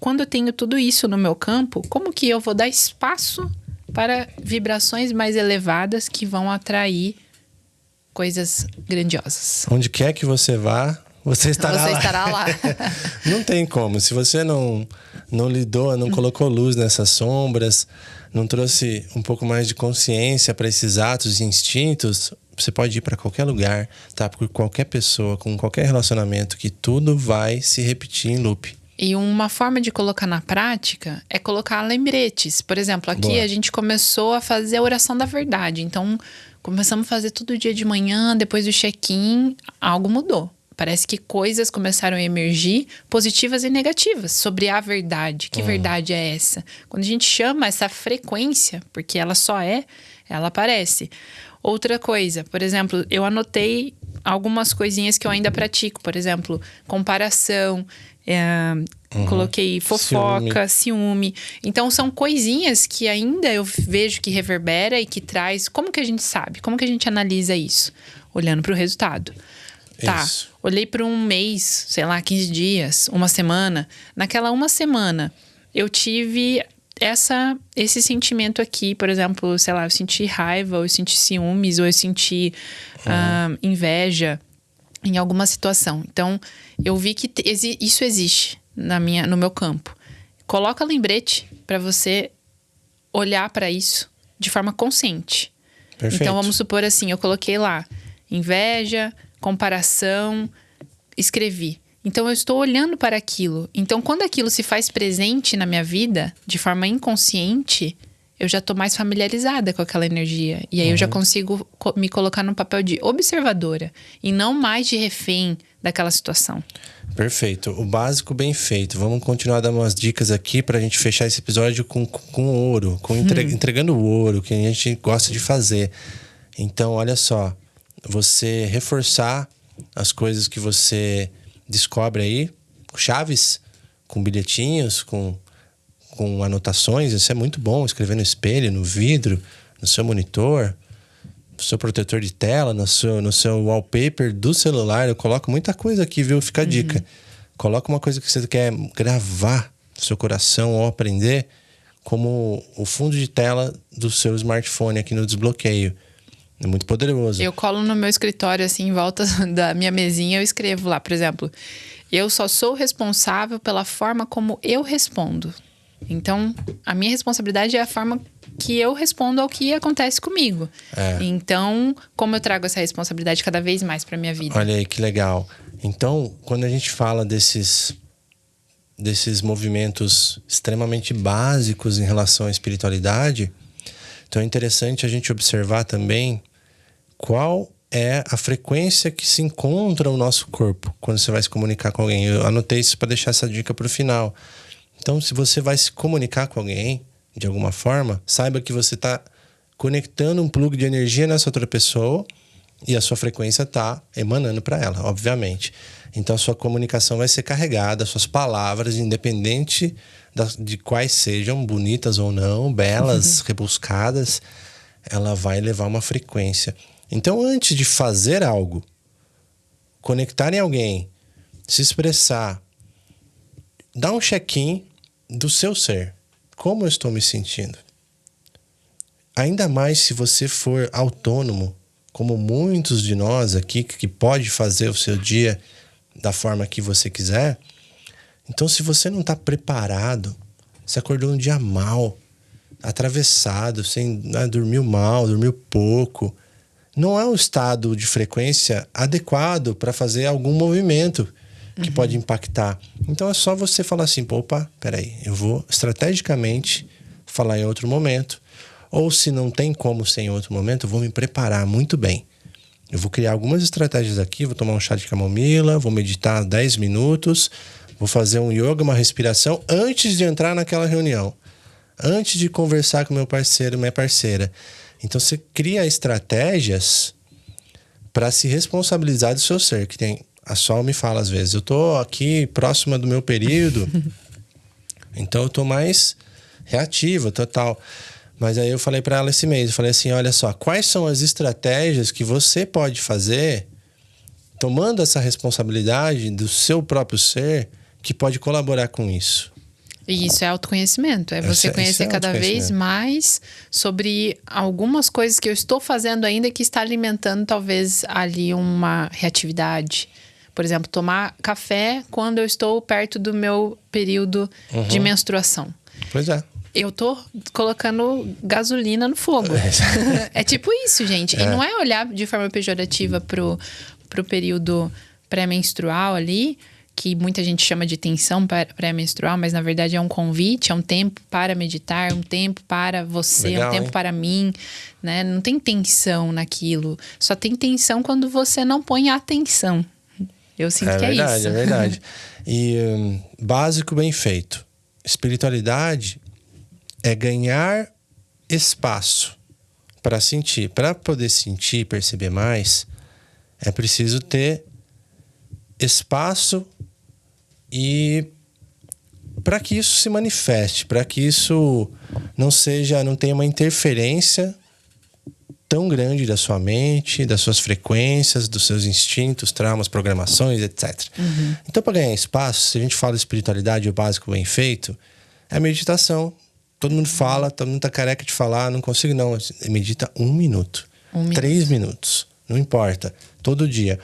quando eu tenho tudo isso no meu campo, como que eu vou dar espaço para vibrações mais elevadas que vão atrair coisas grandiosas? Onde quer que você vá, você estará lá. Não tem como. Se você não lidou, não colocou luz nessas sombras, não trouxe um pouco mais de consciência para esses atos e instintos, você pode ir para qualquer lugar, tá? Por qualquer pessoa, com qualquer relacionamento, que tudo vai se repetir em loop. E uma forma de colocar na prática é colocar lembretes. Por exemplo, aqui a gente começou a fazer a oração da verdade. Então, começamos a fazer todo dia de manhã, depois do check-in, algo mudou. Parece que coisas começaram a emergir, positivas e negativas, sobre a verdade. Que verdade é essa? Quando a gente chama essa frequência, porque ela só é, ela aparece. Outra coisa, por exemplo, eu anotei algumas coisinhas que eu ainda pratico. Por exemplo, comparação, coloquei fofoca, ciúme. Então, são coisinhas que ainda eu vejo que reverbera e que traz... Como que a gente sabe? Como que a gente analisa isso? Olhando para o resultado. Tá, olhei para um mês, sei lá, 15 dias, uma semana. Naquela uma semana, eu tive esse sentimento aqui. Por exemplo, sei lá, eu senti raiva, ou eu senti ciúmes, ou eu senti inveja em alguma situação. Então, eu vi que isso existe no meu campo. Coloca lembrete para você olhar para isso de forma consciente. Perfeito. Então, vamos supor assim, eu coloquei lá, inveja, comparação, escrevi. Então eu estou olhando para aquilo. Então quando aquilo se faz presente na minha vida, de forma inconsciente, eu já estou mais familiarizada com aquela energia. E aí eu já consigo me colocar no papel de observadora e não mais de refém daquela situação. Perfeito. O básico bem feito. Vamos continuar dando umas dicas aqui pra gente fechar esse episódio com ouro, entregando o ouro que a gente gosta de fazer. Então, olha só, você reforçar as coisas que você descobre aí, chaves, com bilhetinhos, com anotações, isso é muito bom. Escrever no espelho, no vidro, no seu monitor, no seu protetor de tela, no seu wallpaper do celular. Eu coloco muita coisa aqui, viu? Fica a dica. Coloca uma coisa que você quer gravar no seu coração ou aprender, como o fundo de tela do seu smartphone aqui no desbloqueio. É muito poderoso. Eu colo no meu escritório, assim, em volta da minha mesinha, eu escrevo lá, por exemplo, eu só sou responsável pela forma como eu respondo. Então, a minha responsabilidade é a forma que eu respondo ao que acontece comigo. Então, como eu trago essa responsabilidade cada vez mais para minha vida? Olha aí, que legal. Então, quando a gente fala desses movimentos extremamente básicos em relação à espiritualidade, então é interessante a gente observar também qual é a frequência que se encontra o nosso corpo quando você vai se comunicar com alguém. Eu anotei isso para deixar essa dica para o final. Então, se você vai se comunicar com alguém, de alguma forma, saiba que você está conectando um plug de energia nessa outra pessoa e a sua frequência está emanando para ela, obviamente. Então, a sua comunicação vai ser carregada, suas palavras, independente de quais sejam, bonitas ou não, belas, rebuscadas, ela vai levar uma frequência. Então, antes de fazer algo, conectar em alguém, se expressar, dá um check-in do seu ser. Como eu estou me sentindo? Ainda mais se você for autônomo, como muitos de nós aqui, que pode fazer o seu dia da forma que você quiser. Então, se você não está preparado, você acordou um dia mal, atravessado, dormiu mal, dormiu pouco, não é um estado de frequência adequado para fazer algum movimento que pode impactar. Então é só você falar assim, opa, peraí, eu vou estrategicamente falar em outro momento. Ou se não tem como ser em outro momento, eu vou me preparar muito bem. Eu vou criar algumas estratégias aqui, vou tomar um chá de camomila, vou meditar 10 minutos, vou fazer um yoga, uma respiração antes de entrar naquela reunião. Antes de conversar com meu parceiro, minha parceira. Então você cria estratégias para se responsabilizar do seu ser, que tem... A Sol me fala às vezes, eu tô aqui próxima do meu período, então eu tô mais reativa, total. Mas aí eu falei para ela esse mês, eu falei assim, olha só, quais são as estratégias que você pode fazer, tomando essa responsabilidade do seu próprio ser, que pode colaborar com isso? E isso é autoconhecimento, é você conhecer cada vez mais sobre algumas coisas que eu estou fazendo ainda que está alimentando talvez ali uma reatividade. Por exemplo, tomar café quando eu estou perto do meu período de menstruação. Pois é. Eu tô colocando gasolina no fogo. É tipo isso, gente. E não é olhar de forma pejorativa pro período pré-menstrual ali, que muita gente chama de tensão pré-menstrual, mas na verdade é um convite, é um tempo para meditar, um tempo para você, legal, um tempo para mim, né? Não tem tensão naquilo. Só tem tensão quando você não põe atenção. Eu sinto que verdade, é isso. É verdade. E básico bem feito. Espiritualidade é ganhar espaço para sentir. Para poder sentir e perceber mais, é preciso ter espaço e para que isso se manifeste, para que isso não tenha uma interferência tão grande da sua mente, das suas frequências, dos seus instintos, traumas, programações, etc. Então, para ganhar espaço, se a gente fala de espiritualidade, o básico bem feito, é a meditação. Todo mundo fala, todo mundo tá careca de falar, não consigo não. Medita 1 minuto, 3 minutos, não importa, todo dia.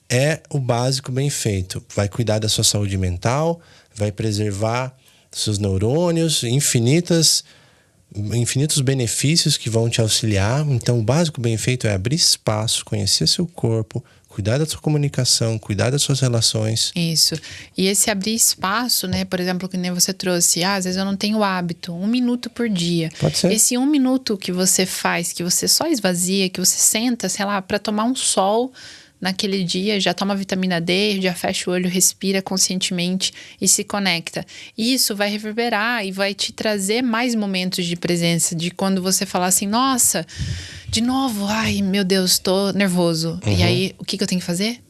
É o básico bem feito. Vai cuidar da sua saúde mental, vai preservar seus neurônios, infinitos benefícios que vão te auxiliar. Então, o básico bem feito é abrir espaço, conhecer seu corpo, cuidar da sua comunicação, cuidar das suas relações. Isso. E esse abrir espaço, né? Por exemplo, que nem você trouxe, às vezes eu não tenho hábito, 1 minuto por dia. Pode ser. Esse 1 minuto que você faz, que você só esvazia, que você senta, sei lá, para tomar um sol naquele dia, já toma vitamina D, já fecha o olho, respira conscientemente e se conecta. Isso vai reverberar e vai te trazer mais momentos de presença, de quando você falar assim, nossa, de novo, ai meu Deus, tô nervoso. E aí, o que eu tenho que fazer?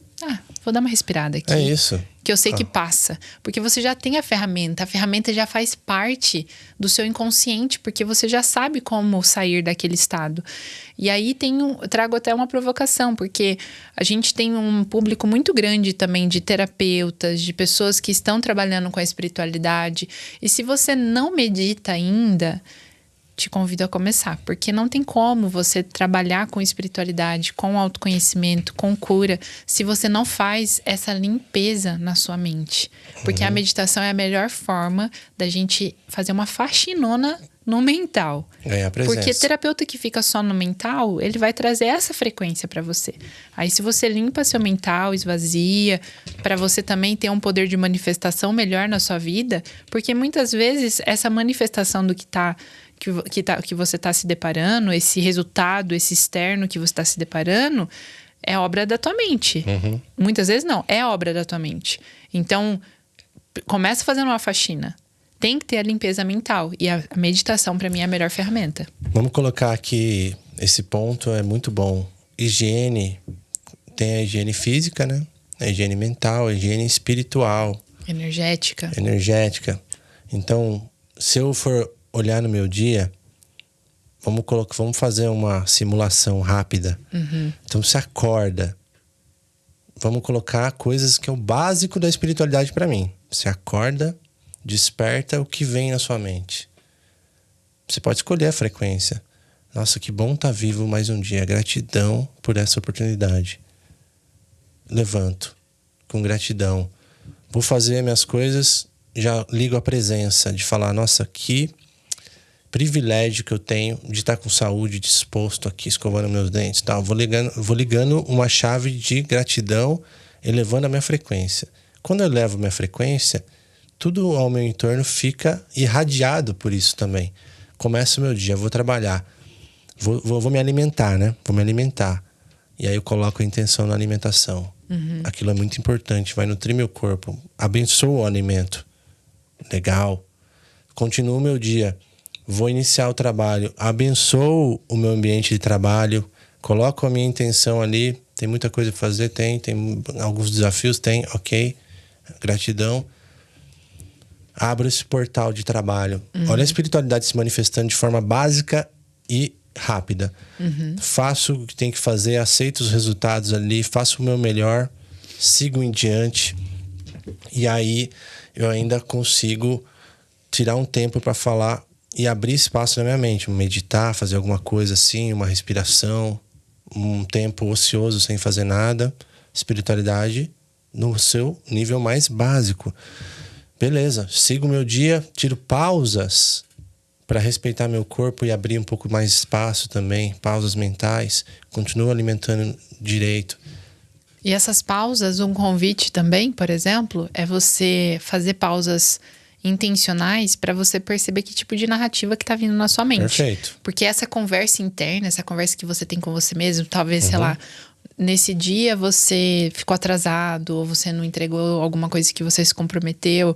Vou dar uma respirada aqui. É isso. Que eu sei que passa. Porque você já tem a ferramenta já faz parte do seu inconsciente, porque você já sabe como sair daquele estado. E aí trago até uma provocação, porque a gente tem um público muito grande também de terapeutas, de pessoas que estão trabalhando com a espiritualidade. E se você não medita ainda, te convido a começar, porque não tem como você trabalhar com espiritualidade, com autoconhecimento, com cura, se você não faz essa limpeza na sua mente. Porque a meditação é a melhor forma da gente fazer uma faxinona no mental. Ganhar presença. Porque terapeuta que fica só no mental, ele vai trazer essa frequência para você. Aí se você limpa seu mental, esvazia, para você também ter um poder de manifestação melhor na sua vida, porque muitas vezes essa manifestação do que você está se deparando, esse resultado, esse externo que você está se deparando, é obra da tua mente. Muitas vezes não, é obra da tua mente. Então, começa fazendo uma faxina. Tem que ter a limpeza mental. E a meditação, para mim, é a melhor ferramenta. Vamos colocar aqui, esse ponto é muito bom. Higiene, tem a higiene física, né? A higiene mental, a higiene espiritual. Energética. Então, se eu for olhar no meu dia, vamos fazer uma simulação rápida. Então, você acorda. Vamos colocar coisas que é o básico da espiritualidade para mim. Você acorda, desperta o que vem na sua mente. Você pode escolher a frequência. Nossa, que bom estar vivo mais um dia. Gratidão por essa oportunidade. Levanto com gratidão. Vou fazer minhas coisas, já ligo a presença de falar, nossa, que privilégio que eu tenho de estar com saúde, disposto aqui, escovando meus dentes, tal. Vou ligando uma chave de gratidão, elevando a minha frequência. Quando eu elevo minha frequência, tudo ao meu entorno fica irradiado por isso também. Começa o meu dia, vou trabalhar, vou me alimentar, né? Vou me alimentar. E aí eu coloco a intenção na alimentação. Aquilo é muito importante, vai nutrir meu corpo. Abençoo o alimento. Legal. Continuo o meu dia. Vou iniciar o trabalho. Abençoo o meu ambiente de trabalho. Coloco a minha intenção ali. Tem muita coisa para fazer? Tem alguns desafios? Tem, ok. Gratidão. Abro esse portal de trabalho. Olha a espiritualidade se manifestando de forma básica e rápida. Faço o que tem que fazer, aceito os resultados ali, faço o meu melhor, sigo em diante. E aí eu ainda consigo tirar um tempo para falar e abrir espaço na minha mente, meditar, fazer alguma coisa assim, uma respiração, um tempo ocioso sem fazer nada. Espiritualidade no seu nível mais básico. Beleza, sigo o meu dia, tiro pausas para respeitar meu corpo e abrir um pouco mais espaço também, pausas mentais, continuo alimentando direito. E essas pausas, um convite também, por exemplo, é você fazer pausas intencionais para você perceber que tipo de narrativa que tá vindo na sua mente. Perfeito. Porque essa conversa interna, essa conversa que você tem com você mesmo, talvez, sei lá, nesse dia você ficou atrasado ou você não entregou alguma coisa que você se comprometeu.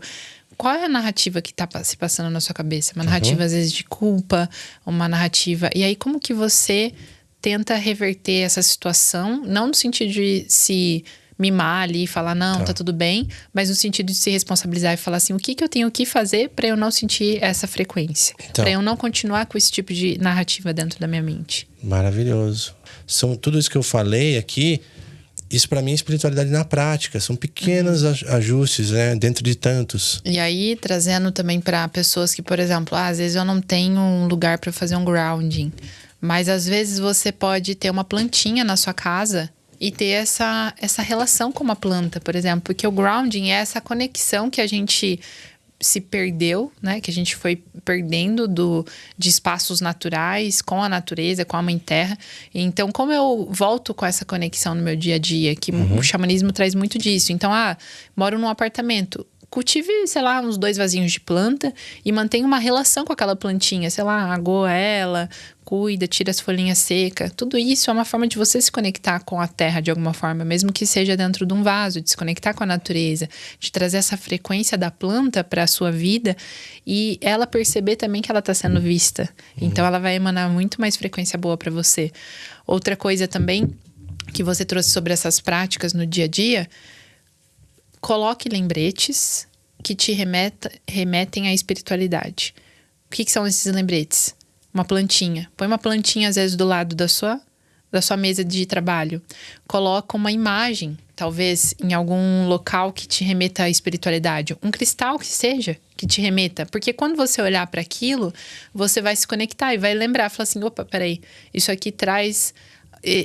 Qual é a narrativa que tá se passando na sua cabeça? Uma narrativa, às vezes, de culpa, uma narrativa... E aí, como que você tenta reverter essa situação? Não no sentido de se mimar ali e falar, não, tá tudo bem, mas no sentido de se responsabilizar e falar assim, o que eu tenho que fazer para eu não sentir essa frequência? Para eu não continuar com esse tipo de narrativa dentro da minha mente. Maravilhoso. Tudo isso que eu falei aqui, isso para mim é espiritualidade na prática. São pequenos ajustes, né? Dentro de tantos. E aí, trazendo também para pessoas que, por exemplo, às vezes eu não tenho um lugar para fazer um grounding. Mas às vezes você pode ter uma plantinha na sua casa e ter essa relação com uma planta, por exemplo. Porque o grounding é essa conexão que a gente se perdeu, né? Que a gente foi perdendo de espaços naturais com a natureza, com a Mãe Terra. Então, como eu volto com essa conexão no meu dia a dia, que o xamanismo traz muito disso. Então, moro num apartamento. Cultive, sei lá, uns 2 vasinhos de planta e mantenha uma relação com aquela plantinha. Sei lá, agoa ela, cuida, tira as folhinhas secas. Tudo isso é uma forma de você se conectar com a terra de alguma forma, mesmo que seja dentro de um vaso, de se conectar com a natureza, de trazer essa frequência da planta para a sua vida e ela perceber também que ela está sendo vista. Então, ela vai emanar muito mais frequência boa para você. Outra coisa também que você trouxe sobre essas práticas no dia a dia... Coloque lembretes que te remetem à espiritualidade. O que são esses lembretes? Uma plantinha. Põe uma plantinha, às vezes, do lado da sua mesa de trabalho. Coloca uma imagem, talvez, em algum local que te remeta à espiritualidade. Um cristal que seja, que te remeta. Porque quando você olhar para aquilo, você vai se conectar e vai lembrar. Falar assim, opa, peraí, isso aqui traz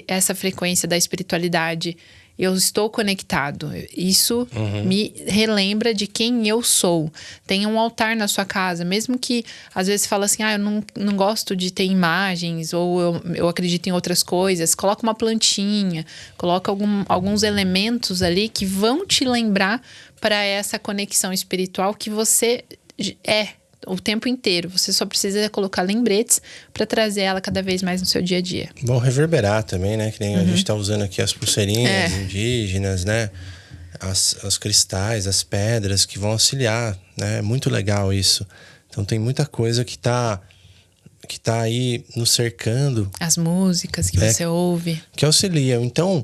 essa frequência da espiritualidade. Eu estou conectado. Isso me relembra de quem eu sou. Tenha um altar na sua casa. Mesmo que, às vezes, fala assim... eu não gosto de ter imagens. Ou eu acredito em outras coisas. Coloca uma plantinha. Coloca alguns elementos ali que vão te lembrar para essa conexão espiritual que você é o tempo inteiro. Você só precisa colocar lembretes para trazer ela cada vez mais no seu dia a dia. Bom reverberar também, né? Que nem a gente tá usando aqui as pulseirinhas indígenas, né? Os cristais, as pedras que vão auxiliar, né? É muito legal isso. Então tem muita coisa que tá aí nos cercando. As músicas que você ouve. Que auxiliam. Então,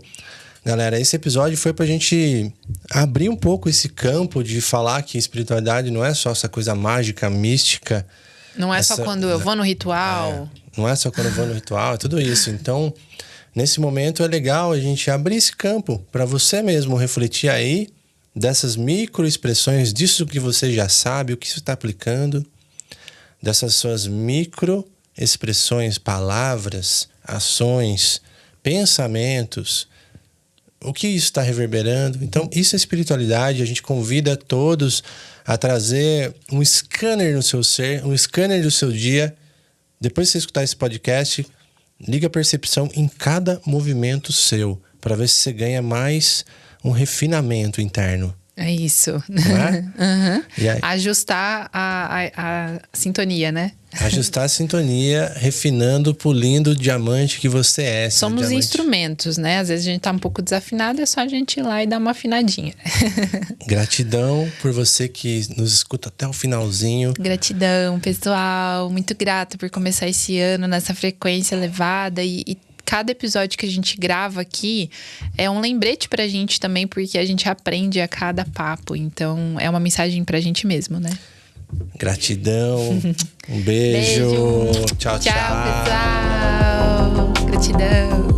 galera, esse episódio foi pra gente abrir um pouco esse campo de falar que espiritualidade não é só essa coisa mágica, mística. Não é só quando eu vou no ritual. Não é só quando eu vou no ritual, é tudo isso. Então, nesse momento é legal a gente abrir esse campo para você mesmo refletir aí dessas microexpressões, disso que você já sabe, o que você está aplicando, dessas suas microexpressões, palavras, ações, pensamentos. O que isso está reverberando? Então, isso é espiritualidade. A gente convida todos a trazer um scanner no seu ser, um scanner do seu dia. Depois de você escutar esse podcast, liga a percepção em cada movimento seu, para ver se você ganha mais um refinamento interno. É isso. Não é? E aí, ajustar a sintonia, né? ajustar a sintonia, refinando, polindo o diamante que você é. Somos instrumentos, né? Às vezes a gente tá um pouco desafinado, é só a gente ir lá e dar uma afinadinha. Gratidão por você que nos escuta até o finalzinho. Gratidão, pessoal. Muito grata por começar esse ano nessa frequência elevada e cada episódio que a gente grava aqui é um lembrete pra gente também, porque a gente aprende a cada papo. Então, é uma mensagem pra gente mesmo, né? Gratidão. Um beijo. Tchau, tchau. Tchau, pessoal. Gratidão.